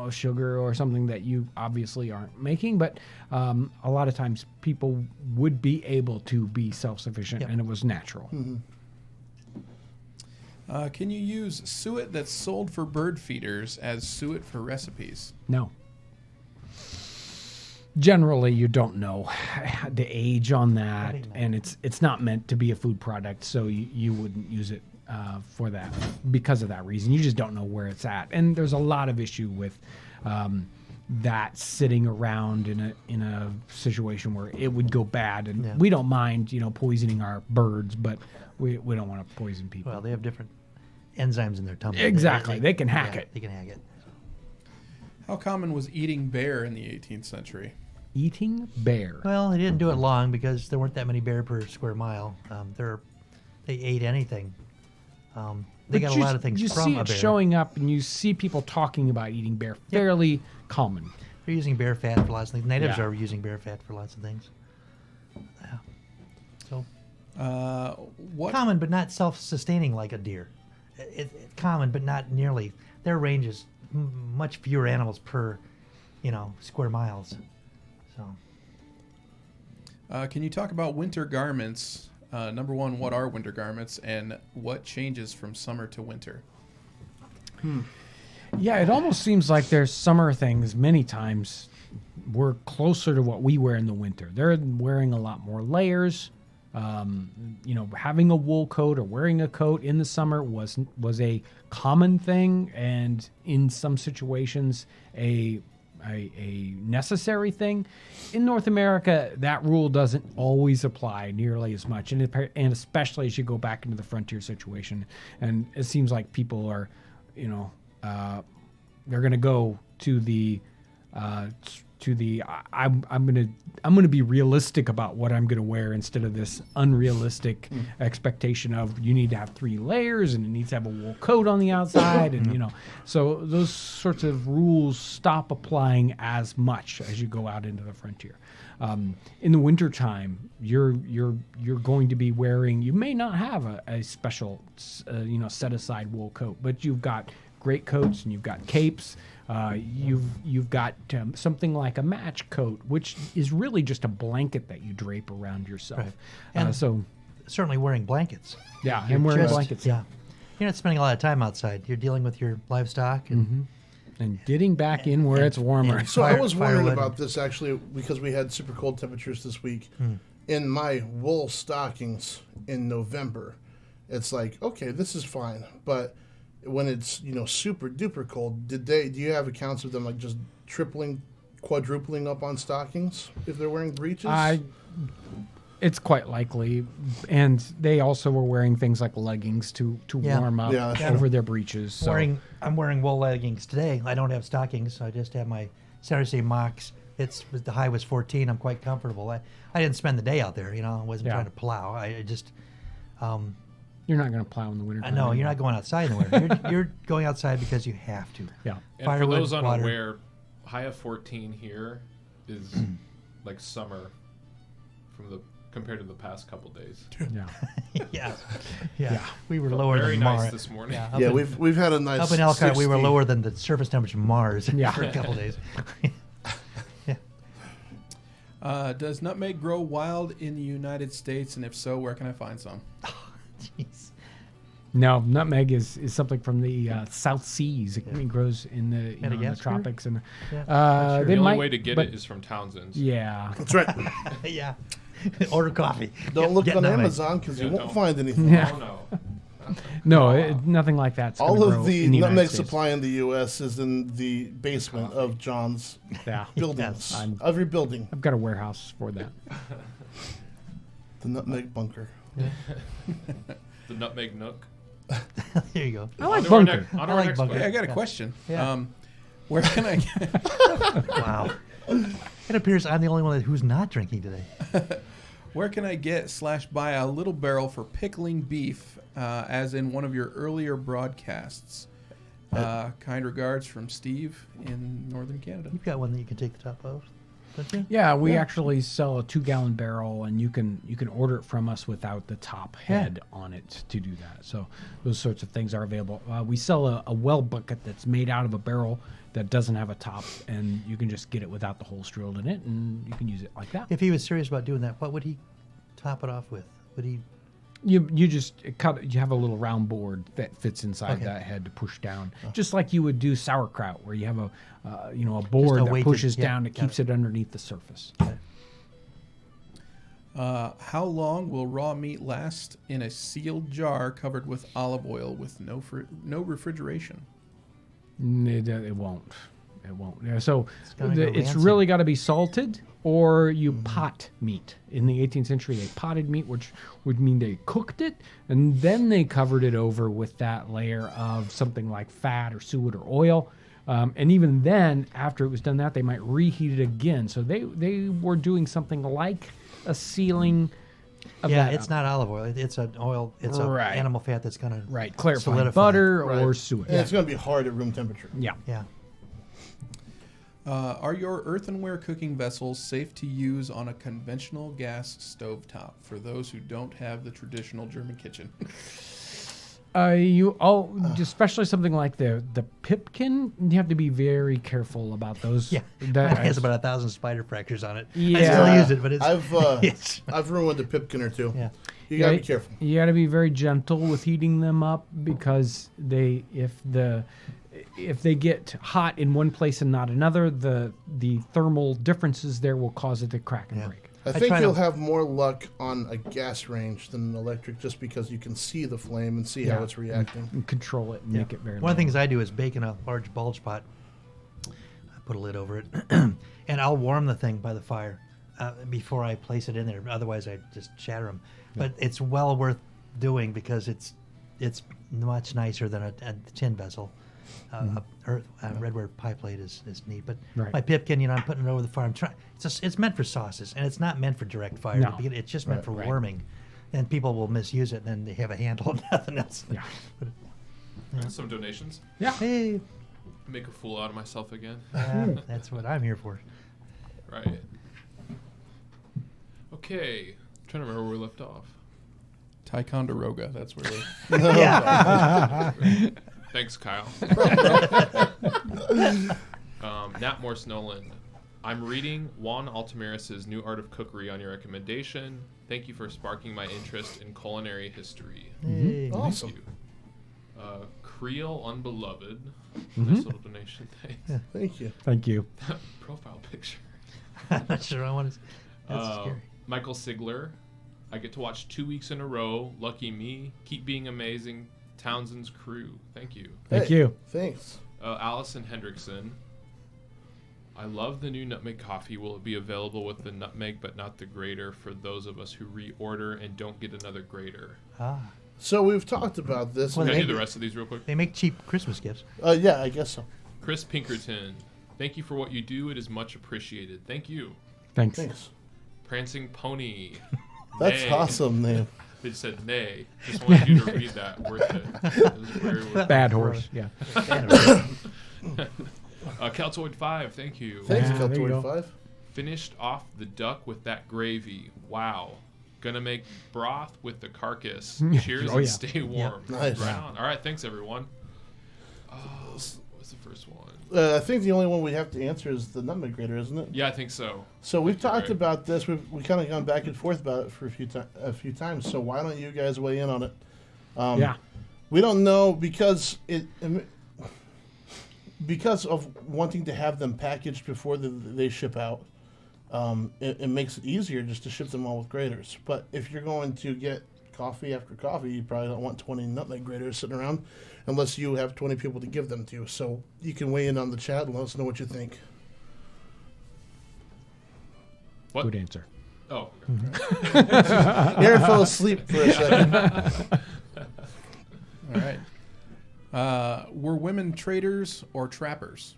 S1: sugar or something that you obviously aren't making, but a lot of times people would be able to be self-sufficient, and it was natural.
S5: Can you use suet that's sold for bird feeders as suet for recipes?
S1: No. Generally, you don't know the age on that, and it's not meant to be a food product, so you wouldn't use it for that because of that reason. You just don't know where it's at, and there's a lot of issue with that sitting around in a situation where it would go bad, and we don't mind poisoning our birds, but we don't want to poison people.
S2: Well, they have different enzymes in their tummy.
S1: Exactly. They can hack it.
S2: They can hack it.
S5: How common was eating bear in the 18th century?
S1: Eating bear.
S2: Well, they didn't do it long because there weren't that many bear per square mile. They ate anything. They got a lot of things
S1: you
S2: from
S1: see
S2: a
S1: it
S2: bear.
S1: showing up, and you see people talking about eating bear. Fairly common.
S2: They're using bear fat for lots of things. Natives
S1: Yeah.
S2: are using bear fat for lots of things. Yeah. So
S5: What?
S2: common, but not self-sustaining like a deer. It's common, but not nearly. Their range is much fewer animals per, square miles. So
S5: Can you talk about winter garments? Number one, what are winter garments, and what changes from summer to winter?
S1: Yeah, it almost seems like their summer things many times were closer to what we wear in the winter. They're wearing a lot more layers. Having a wool coat or wearing a coat in the summer was a common thing, and in some situations, a a necessary thing. In North America, that rule doesn't always apply nearly as much, and especially as you go back into the frontier situation, and it seems like people are, they're going to go to the I'm gonna be realistic about what I'm gonna wear instead of this unrealistic expectation of you need to have 3 layers and it needs to have a wool coat on the outside and so those sorts of rules stop applying as much as you go out into the frontier. In the wintertime, you're going to be wearing, you may not have a special set aside wool coat, but you've got great coats and you've got capes. You've got something like a match coat, which is really just a blanket that you drape around yourself.
S2: Right. And
S1: so
S2: certainly wearing blankets.
S1: yeah,
S2: You're
S1: and wearing
S2: just-
S1: blankets.
S2: Yeah. You're not spending a lot of time outside. You're dealing with your livestock and
S1: And getting back in where it's warmer.
S3: So I was wondering
S2: firewood.
S3: about this actually because we had super cold temperatures this week. In my wool stockings in November, it's like, okay, this is fine. But when it's super duper cold, do you have accounts of them like just tripling, quadrupling up on stockings if they're wearing breeches?
S1: It's quite likely, and they also were wearing things like leggings to
S2: Yeah.
S1: warm up
S3: Yeah, that's
S1: over their breeches. So.
S2: I'm wearing wool leggings today. I don't have stockings, so I just have my Saturday mocks. The high was 14. I'm quite comfortable. I didn't spend the day out there. I wasn't
S1: Yeah.
S2: trying to plow. I just
S1: You're not going to plow in the winter.
S2: I know you're not going outside in the winter. You're going outside because you have to.
S1: Yeah.
S4: And
S2: Firewood,
S4: for those
S2: water.
S4: unaware, high of 14 here is like summer compared to the past couple days.
S1: Yeah.
S2: yeah. We were
S4: Felt
S2: lower
S4: very
S2: than
S4: nice
S2: Mars.
S4: this morning.
S2: Yeah,
S3: yeah,
S2: up
S3: we've had a nice
S2: up in Elkhart, we were
S3: 60.
S2: lower than the surface temperature of Mars
S1: Yeah.
S2: for a couple days.
S5: Does nutmeg grow wild in the United States? And if so, where can I find some?
S2: Jeez.
S1: No, nutmeg is something from the South Seas. It grows in the, in the
S2: Madagascar?
S1: tropics, and
S2: Yeah,
S1: they
S4: The only
S1: might,
S4: way to get
S1: but-
S4: it is from Townsend's.
S1: Yeah,
S3: That's right.
S2: yeah. Order coffee.
S3: Don't look
S2: Get
S3: on
S2: nutmeg.
S3: Amazon because you
S4: Yeah,
S3: won't
S4: don't.
S3: find anything.
S1: Yeah.
S4: Oh no.
S1: no, nothing like that's gonna
S3: All
S1: grow
S3: of the
S1: in the
S3: nutmeg
S1: United States.
S3: supply in the U.S. is in the basement of John's
S1: Yeah,
S3: buildings.
S1: I'm-
S3: Every building,
S1: I've got a warehouse for that.
S3: the nutmeg bunker.
S4: The nutmeg nook.
S2: There you go.
S1: I like
S4: On to our
S1: bunker.
S4: on
S2: I
S4: to our
S2: like
S4: next
S2: bunker.
S4: one.
S5: Hey, I got a
S2: Yeah.
S5: question.
S2: Yeah.
S5: Where can I get,
S2: Wow. It appears I'm the only one who's not drinking today.
S5: where can I get / buy a little barrel for pickling beef, as in one of your earlier broadcasts? Kind regards from Steve in Northern Canada.
S2: You've got one that you can take the top off, don't you?
S1: Yeah, we actually sell a 2-gallon barrel, and you can order it from us without the top head on it to do that. So those sorts of things are available. We sell a well bucket that's made out of a barrel that doesn't have a top, and you can just get it without the holes drilled in it, and you can use it like that.
S2: If he was serious about doing that, what would he top it off with? Would he?
S1: You just cut. You have a little round board that fits inside
S2: Okay.
S1: that head to push down, just like you would do sauerkraut, where you have a board that
S2: weighted-
S1: pushes
S2: yeah,
S1: down. It
S2: got
S1: keeps
S2: it.
S1: it underneath the surface.
S5: How long will raw meat last in a sealed jar covered with olive oil with no refrigeration?
S1: It won't. It won't. Yeah, so
S2: gonna go
S1: it's
S2: rancid.
S1: really got to be salted, or you pot meat. In the 18th century, they potted meat, which would mean they cooked it, and then they covered it over with that layer of something like fat or suet or oil. And even then, after it was done that, they might reheat it again. So they were doing something like a sealing of
S2: Yeah,
S1: that
S2: it's
S1: up.
S2: not olive oil. It's an oil. It's
S1: Right.
S2: an animal fat that's gonna
S1: Right, clarifying
S2: solidify.
S1: butter
S3: Right.
S1: or suet.
S3: And it's going to be hard at room temperature.
S1: Yeah.
S2: Yeah.
S5: Are your earthenware cooking vessels safe to use on a conventional gas stovetop for those who don't have the traditional German kitchen?
S1: Especially something like the pipkin, you have to be very careful about those.
S2: Yeah.
S1: that
S2: Mine has about 1,000 spider fractures on it. I
S1: Yeah.
S2: still use it, but it's. it's
S3: I've ruined a pipkin or two.
S2: yeah.
S3: You got to be careful.
S1: You got to be very gentle with heating them up, because if they get hot in one place and not another, the thermal differences there will cause it to crack and
S2: Yeah.
S1: break.
S3: I
S2: I
S3: think
S2: try
S3: you'll
S2: to-
S3: have more luck on a gas range than an electric, just because you can see the flame and see how
S1: Yeah.
S3: it's reacting.
S1: And control it and make it very
S2: One of the
S1: low.
S2: things I do is bake in a large bulge pot. I put a lid over it, and I'll warm the thing by the fire before I place it in there. Otherwise, I just shatter them. But it's well worth doing because it's much nicer than a tin vessel. Redware pie plate is neat, but
S1: Right.
S2: my pipkin, I'm putting it over the fire. I'm trying. It's meant for sauces, and it's not meant for direct fire.
S1: No.
S2: It's just meant for
S1: Right.
S2: warming, and people will misuse it, and then they have a handle and nothing else.
S1: Yeah.
S4: Some donations.
S1: Yeah.
S2: Hey,
S4: Make a fool out of myself again.
S2: that's what I'm here for.
S4: Right. Okay. Trying to remember where we left off.
S5: Ticonderoga. That's where we.
S2: Yeah.
S4: Thanks, Kyle. Nat Morse Nolan. I'm reading Juan Altamiras's New Art of Cookery on your recommendation. Thank you for sparking my interest in culinary history.
S2: Hey.
S3: Awesome.
S4: Thank you. Creel Unbeloved. Nice little donation. Thanks.
S3: Thank you.
S1: Thank you.
S4: Profile picture.
S2: I'm not sure I want to. That's scary.
S4: Michael Sigler. I get to watch 2 weeks in a row. Lucky me. Keep being amazing. Townsend's crew. Thank you.
S1: Thank
S3: Hey,
S1: you.
S3: Thanks.
S4: Allison Hendrickson. I love the new Nutmeg coffee. Will it be available with the nutmeg but not the grater for those of us who reorder and don't get another grater?
S3: So we've talked about this.
S2: Well,
S4: Can I
S2: they-
S4: do the rest of these real quick?
S2: They make cheap Christmas gifts.
S3: Yeah, I guess so.
S4: Chris Pinkerton. Thank you for what you do. It is much appreciated. Thank you.
S1: Thanks.
S3: Thanks.
S4: Prancing Pony.
S3: That's
S4: Nay.
S3: awesome name.
S4: They said nay. Just wanted you to read that. Worth it. It was very worth it.
S1: Bad horse. Yeah.
S4: Caltoid 5. Thank you.
S3: Thanks,
S1: Yeah, there you go.
S3: Cal25.
S4: Finished off the duck with that gravy. Wow. Gonna make broth with the carcass. Cheers
S1: Oh,
S4: and
S1: yeah.
S4: stay warm.
S3: Nice.
S4: Right on. All right. Thanks, everyone. What's the first one?
S3: I think the only one we have to answer is the nutmeg grater, isn't it?
S4: Yeah, I think so.
S3: So we've talked
S4: Right.
S3: about this. We kind of gone back and forth about it for a few times. So why don't you guys weigh in on it?
S1: Yeah.
S3: We don't know because because of wanting to have them packaged before they ship out. It makes it easier just to ship them all with graters. But if you're going to get coffee after coffee, you probably don't want 20 nutmeg graters sitting around unless you have 20 people to give them to. So you can weigh in on the chat and let us know what you think.
S4: What?
S1: Good answer.
S4: Oh.
S3: Aaron fell asleep for a second.
S5: All right. Were women traders or trappers?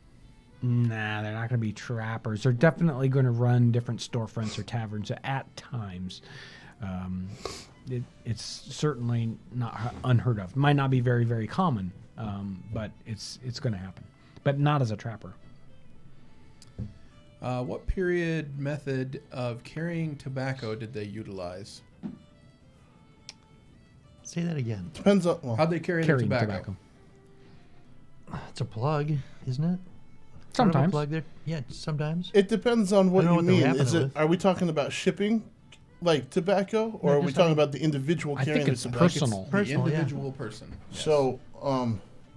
S1: Nah, they're not going to be trappers. They're definitely going to run different storefronts or taverns at times. It's certainly not unheard of. Might not be very, very common, but it's going to happen. But not as a trapper.
S5: What period method of carrying tobacco did they utilize?
S2: Say that again.
S3: Depends on. Well,
S5: How'd they carry their
S1: Carrying
S5: tobacco?
S2: It's a plug, isn't it? Sort of a
S1: Sometimes.
S2: plug there. Yeah, sometimes.
S3: it depends on what
S2: I don't
S3: you
S2: know what they're
S3: mean.
S2: wrapping
S3: Is
S2: it
S3: it?
S2: with.
S3: Are we talking about shipping, like tobacco, or
S2: No,
S3: are we
S2: just,
S3: talking about the individual
S1: I
S3: carrying
S1: think it's
S3: the tobacco?
S1: personal.
S5: The
S2: Personal, yeah.
S5: individual person. Yes.
S3: So,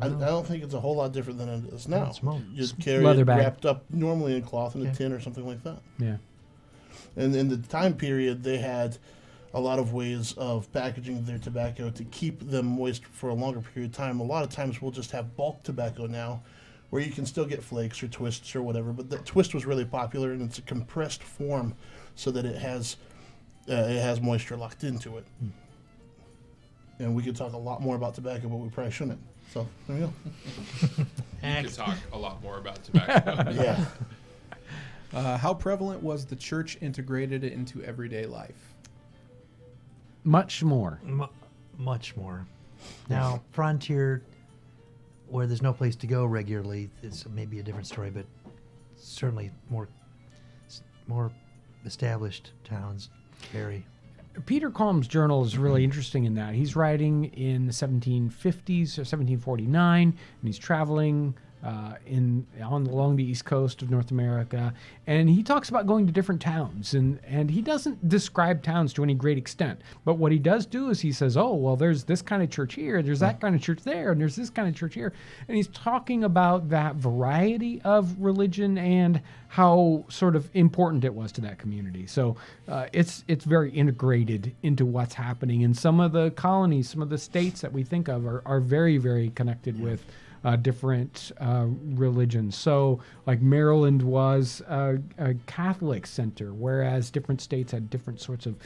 S3: I don't think it's a whole lot different than it is now.
S2: smoke.
S3: You just carry
S1: Leather
S3: it
S1: bag.
S3: wrapped up normally in cloth in a
S2: Yeah.
S3: tin or something like that.
S1: Yeah.
S3: And in the time period, they had a lot of ways of packaging their tobacco to keep them moist for a longer period of time. A lot of times we'll just have bulk tobacco now where you can still get flakes or twists or whatever, but the twist was really popular and it's a compressed form so that it has moisture locked into it. And we could talk a lot more about tobacco, but we probably shouldn't. So there you go.
S4: You could talk a lot more about tobacco.
S3: Yeah.
S5: How prevalent was the church integrated into everyday life?
S1: Much more.
S2: Much more. Now, Frontier, where there's no place to go regularly, it's maybe a different story, but certainly more established towns vary.
S1: Peter Kalm's journal is really interesting in that he's writing in the 1750s or 1749, and he's traveling along the east coast of North America, and he talks about going to different towns, and he doesn't describe towns to any great extent. But what he does do is he says, "Oh, well, there's this kind of church here, there's that kind of church there, and there's this kind of church here," and he's talking about that variety of religion and how sort of important it was to that community. So it's very integrated into what's happening in some of the colonies, some of the states that we think of are very, very connected with different religions. So, like Maryland was a Catholic center, whereas different states had different sorts of,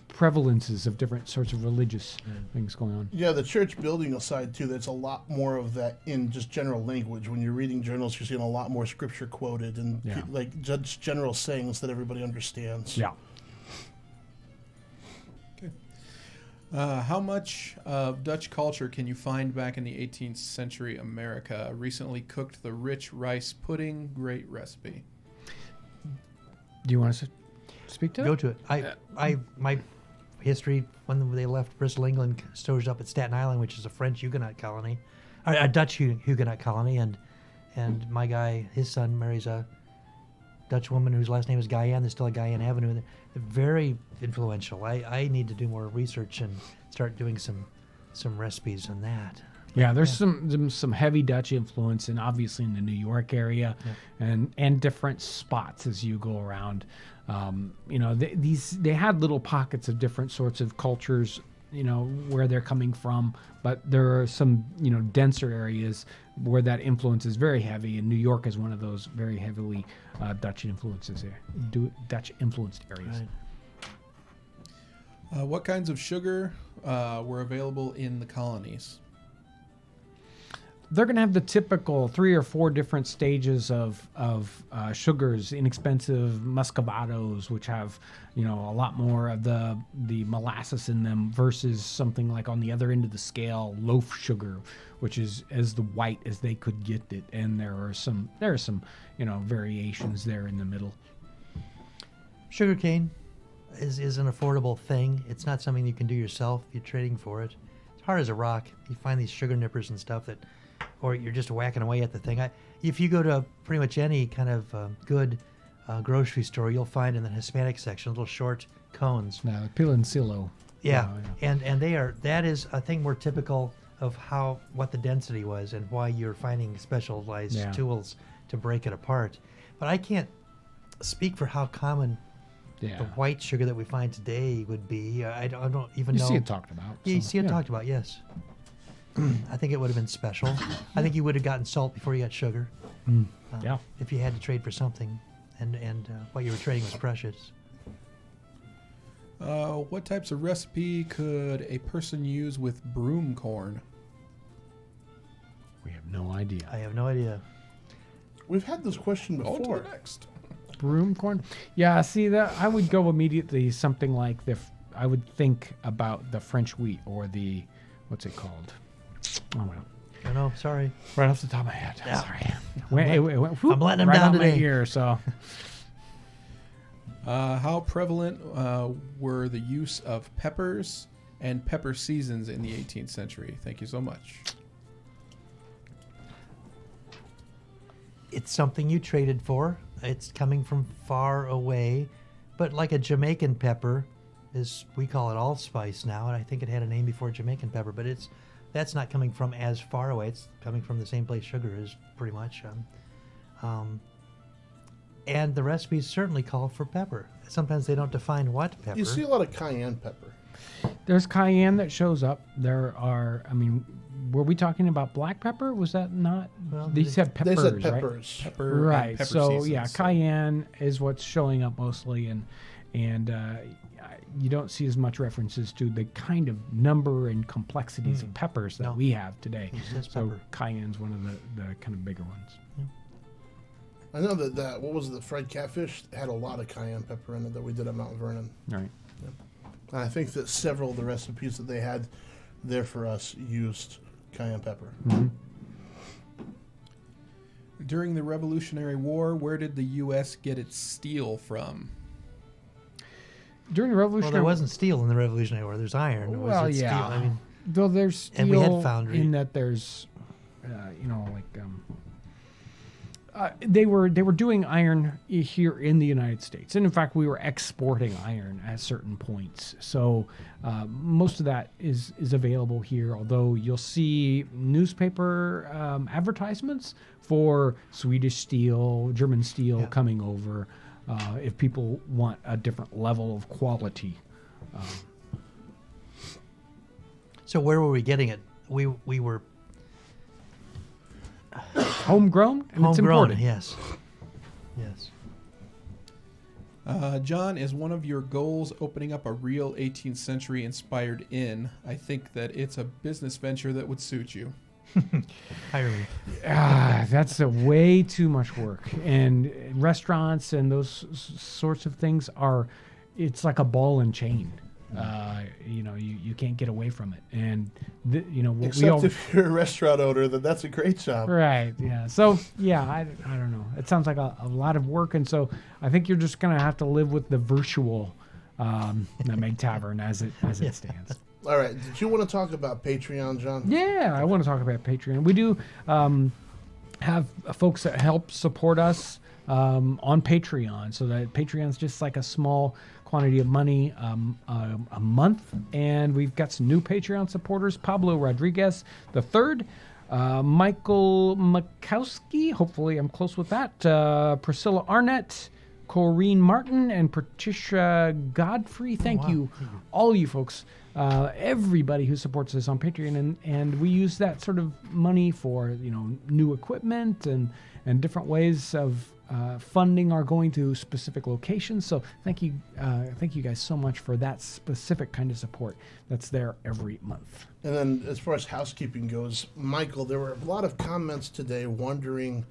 S1: prevalences of different sorts of religious things going on.
S3: Yeah, the church building aside too, there's a lot more of that in just general language. When you're reading journals, you're seeing a lot more scripture quoted and like just general sayings that everybody understands.
S1: Yeah.
S5: Okay. How much of Dutch culture can you find back in the 18th century America? Recently cooked the rich rice pudding. Great recipe.
S1: Do you want to speak to
S2: Go
S1: it?
S2: to it. My history when they left Bristol, England, staged up at Staten Island, which is a French Huguenot colony, or a Dutch Huguenot colony, and my guy, his son, marries a Dutch woman whose last name is Guyenne. There's still a Guyenne Avenue. They're very influential. I need to do more research and start doing some recipes on that.
S1: Yeah, there's some heavy Dutch influence, and obviously in the New York area, and different spots as you go around. They had little pockets of different sorts of cultures, where they're coming from, but there are some denser areas where that influence is very heavy, and New York is one of those very heavily Dutch influences there, Dutch influenced areas.
S5: Right. What kinds of sugar were available in the colonies?
S1: They're going to have the typical 3 or 4 different stages of sugars, inexpensive muscavados, which have a lot more of the molasses in them, versus something like on the other end of the scale, loaf sugar, which is as the white as they could get it, and there are some variations there in the middle.
S2: Sugarcane is an affordable thing. It's not something you can do yourself. You're trading for it. It's hard as a rock. You find these sugar nippers and stuff or you're just whacking away at the thing. If you go to pretty much any kind of good grocery store, you'll find in the Hispanic section little short cones.
S1: Now, piloncillo.
S2: Yeah, and that is I think more typical of what the density was and why you're finding specialized tools to break it apart. But I can't speak for how common the white sugar that we find today would be. I don't even know.
S1: You see it talked about.
S2: Yeah, you see it talked about, yes. I think it would have been special. I think you would have gotten salt before you got sugar. If you had to trade for something, and what you were trading was precious.
S5: What types of recipe could a person use with broom corn?
S1: We have no idea.
S2: I have no idea.
S3: We've had this question before.
S5: On to the next.
S1: Broom corn? Yeah, see, that I would go immediately something like I would think about the French wheat or the, what's it called? Oh, well.
S2: I know, sorry.
S1: Right off the top of my head.
S2: Yeah.
S1: Sorry.
S2: I'm letting them
S1: right
S2: down
S1: out
S2: today.
S1: my ear, so.
S5: How prevalent were the use of peppers and pepper seasons in the 18th century? Thank you so much.
S2: It's something you traded for. It's coming from far away. But like a Jamaican pepper we call it allspice now, and I think it had a name before Jamaican pepper, but that's not coming from as far away. It's coming from the same place sugar is, pretty much. And the recipes certainly call for pepper. Sometimes they don't define what pepper.
S3: You see a lot of cayenne pepper.
S1: There's cayenne that shows up. There are, were we talking about black pepper? Was that not?
S2: Well,
S1: These have peppers,
S3: They said
S1: right?
S3: peppers.
S5: Pepper and
S1: Right.
S5: pepper
S1: So
S5: seasons,
S1: yeah, cayenne is what's showing up mostly, and you don't see as much references to the kind of number and complexities of peppers that we have today.
S2: It says
S1: So
S2: pepper.
S1: cayenne's one of the kind of bigger ones.
S3: I know that what was it, the fried catfish had a lot of cayenne pepper in it that we did at Mount Vernon.
S1: All right.
S3: And I think that several of the recipes that they had there for us used cayenne pepper.
S1: Mm-hmm.
S5: During the Revolutionary War, where did the U.S. get its steel from?
S1: During the
S2: Well,
S1: Revolutionary
S2: there wasn't steel in the Revolutionary War. There's iron.
S1: Well,
S2: Was it
S1: yeah.
S2: steel? I mean,
S1: Though there's steel
S2: And we had foundry.
S1: in that there's, they were doing iron here in the United States, and in fact, we were exporting iron at certain points. So most of that is available here. Although you'll see newspaper advertisements for Swedish steel, German steel coming over if people want a different level of quality.
S2: so where were we getting it? We were
S1: homegrown and it's
S2: Homegrown,
S1: imported.
S2: yes. Yes.
S5: John, is one of your goals opening up a real 18th century inspired inn? I think that it's a business venture that would suit you.
S2: Hire me.
S1: That's a way too much work. And restaurants and those sorts of things it's like a ball and chain. You can't get away from it. And,
S3: Except if you're a restaurant owner, then that's a great job.
S1: Right, yeah. So, yeah, I don't know. It sounds like a lot of work. And so I think you're just going to have to live with the virtual Nutmeg Tavern as it stands.
S3: All right. Did you want to talk about Patreon, John?
S1: Yeah, I want to talk about Patreon. We do have folks that help support us on Patreon. So that Patreon's just like a small quantity of money a month. And we've got some new Patreon supporters. Pablo Rodriguez III, Michael Makowski, hopefully I'm close with that, Priscilla Arnett, Corrine Martin, and Patricia Godfrey. Thank you, all you folks. Everybody who supports us on Patreon, and we use that sort of money for new equipment and different ways of funding are going to specific locations. So thank you guys so much for that specific kind of support that's there every month.
S3: And then as far as housekeeping goes, Michael, there were a lot of comments today wondering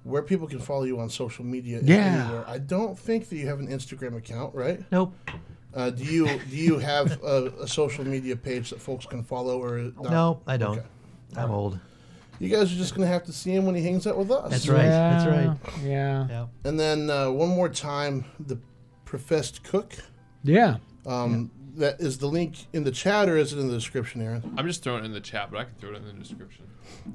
S3: where people can follow you on social media. Anywhere. I don't think that you have an Instagram account, right?
S2: Nope.
S3: Do you have a social media page that folks can follow or not?
S2: No, I don't.
S3: Okay.
S2: I'm old.
S3: You guys are just going to have to see him when he hangs out with us.
S2: That's right. That's right.
S1: Yeah.
S2: Yeah.
S3: And then one more time, the professed cook.
S1: Yeah.
S3: That is the link in the chat, or is it in the description, Aaron?
S4: I'm just throwing it in the chat, but I can throw it in the description.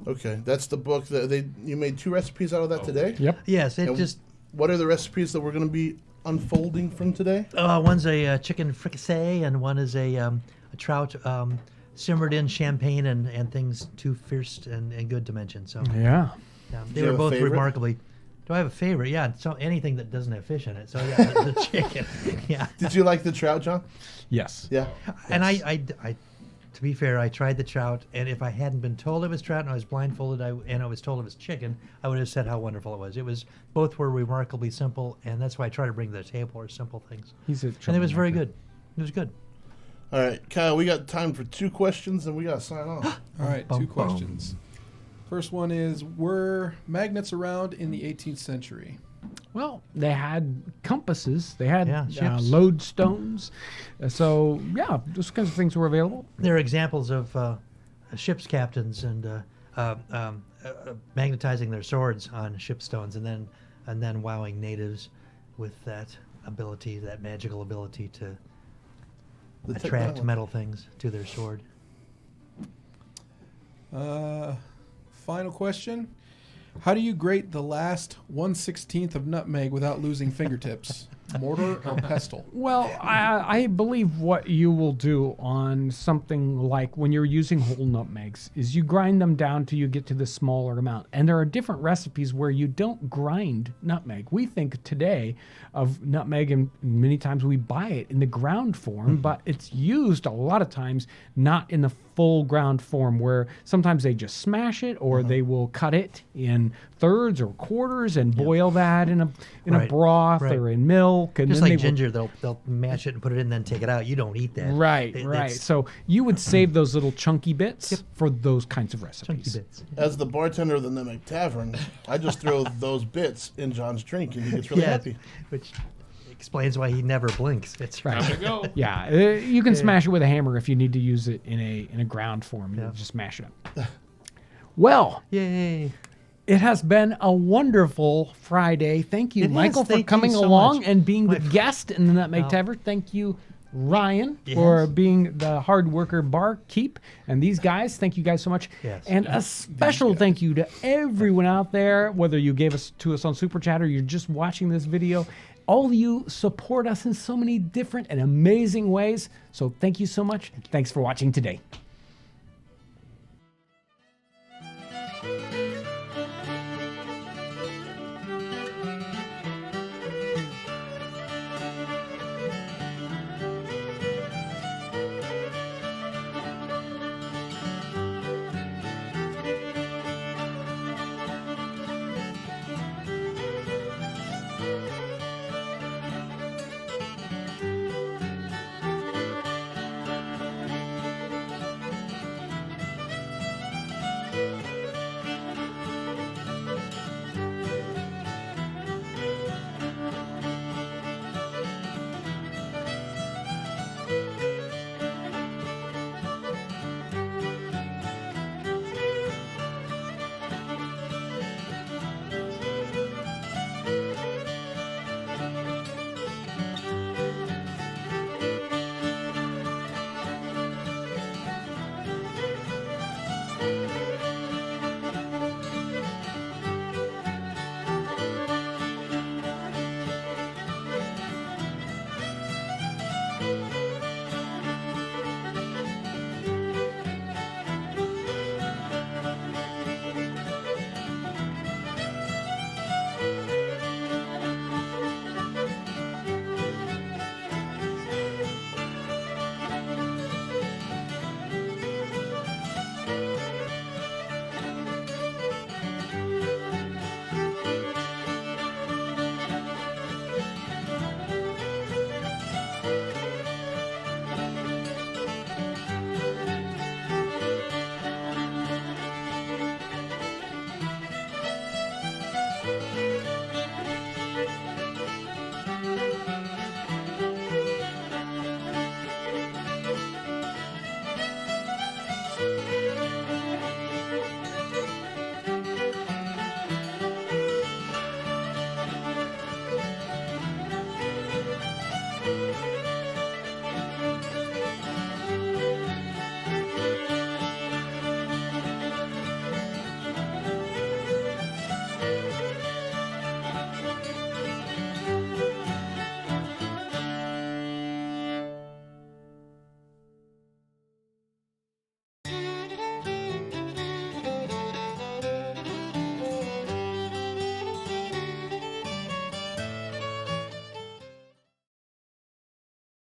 S3: Okay, that's the book that you made 2 recipes out of that today.
S1: Yep.
S2: Yes, it
S3: And
S2: just
S3: what are the recipes that we're going to be unfolding from today?
S2: one's a chicken fricassee, and one is a trout simmered in champagne and things too fierce and good to mention. So
S1: Yeah.
S2: they
S3: you
S2: were
S3: have a
S2: both
S3: favorite?
S2: remarkably. Do I have a favorite? Yeah, so anything that doesn't have fish in it. So yeah, the chicken. Yeah.
S3: Did you like the trout, John?
S1: Yes.
S3: Yeah.
S2: And I, to be fair, I tried the trout, and if I hadn't been told it was trout and I was blindfolded, and I was told it was chicken, I would have said how wonderful it was. Both were remarkably simple, and that's why I try to bring to the table are simple things. And it was very good. It was good.
S3: All right, Kyle, we got time for 2 questions, and we got to sign off.
S5: All right,
S2: Bum,
S5: 2
S2: bum.
S5: questions. First one is, were magnets around in the 18th century?
S1: Well, they had compasses. They had
S2: ships.
S1: lodestones. So, yeah, those kinds of things were available.
S2: There are examples of ship's captains and magnetizing their swords on shipstones, and then wowing natives with that ability, that magical ability to
S3: The
S2: attract
S3: technology.
S2: metal things to their sword.
S5: Final question. How do you grate the last 1/16 of nutmeg without losing fingertips? Mortar or pestle?
S1: Well, I believe what you will do on something like when you're using whole nutmegs is you grind them down till you get to the smaller amount. And there are different recipes where you don't grind nutmeg. We think today of nutmeg, and many times we buy it in the ground form, but it's used a lot of times not in the full ground form, where sometimes they just smash it or they will cut it in thirds or quarters and boil that in a
S2: Right,
S1: broth
S2: right.
S1: or in milk. And
S2: Just
S1: then
S2: like
S1: they will-
S2: ginger, they'll mash it and put it in, then take it out. You don't eat that.
S1: Right, right.
S2: It's
S1: So you would save those little chunky bits for those kinds of recipes.
S2: chunky bits.
S3: As the bartender of the Nutmeg Tavern, I just throw those bits in John's drink, and he gets really
S2: Yes,
S3: happy.
S2: which explains why he never blinks. It's
S4: Time to go.
S1: Yeah, you can smash it with a hammer if you need to use it in a ground form. You just mash it up. Well,
S2: Yay.
S1: it has been a wonderful Friday. Thank you,
S2: It has.
S1: Michael, for
S2: Thank you
S1: coming
S2: so
S1: along
S2: much.
S1: and being the
S2: My-
S1: guest in the Nutmeg
S2: Well-
S1: Tavern. Thank you, Ryan,
S2: Yes.
S1: for being the hard worker barkeep. And these guys, thank you guys so much.
S2: Yes.
S1: And a special thank you to everyone out there, whether you gave us to us on Super Chat or you're just watching this video. All of you support us in so many different and amazing ways. So thank you so much. Thanks for watching today.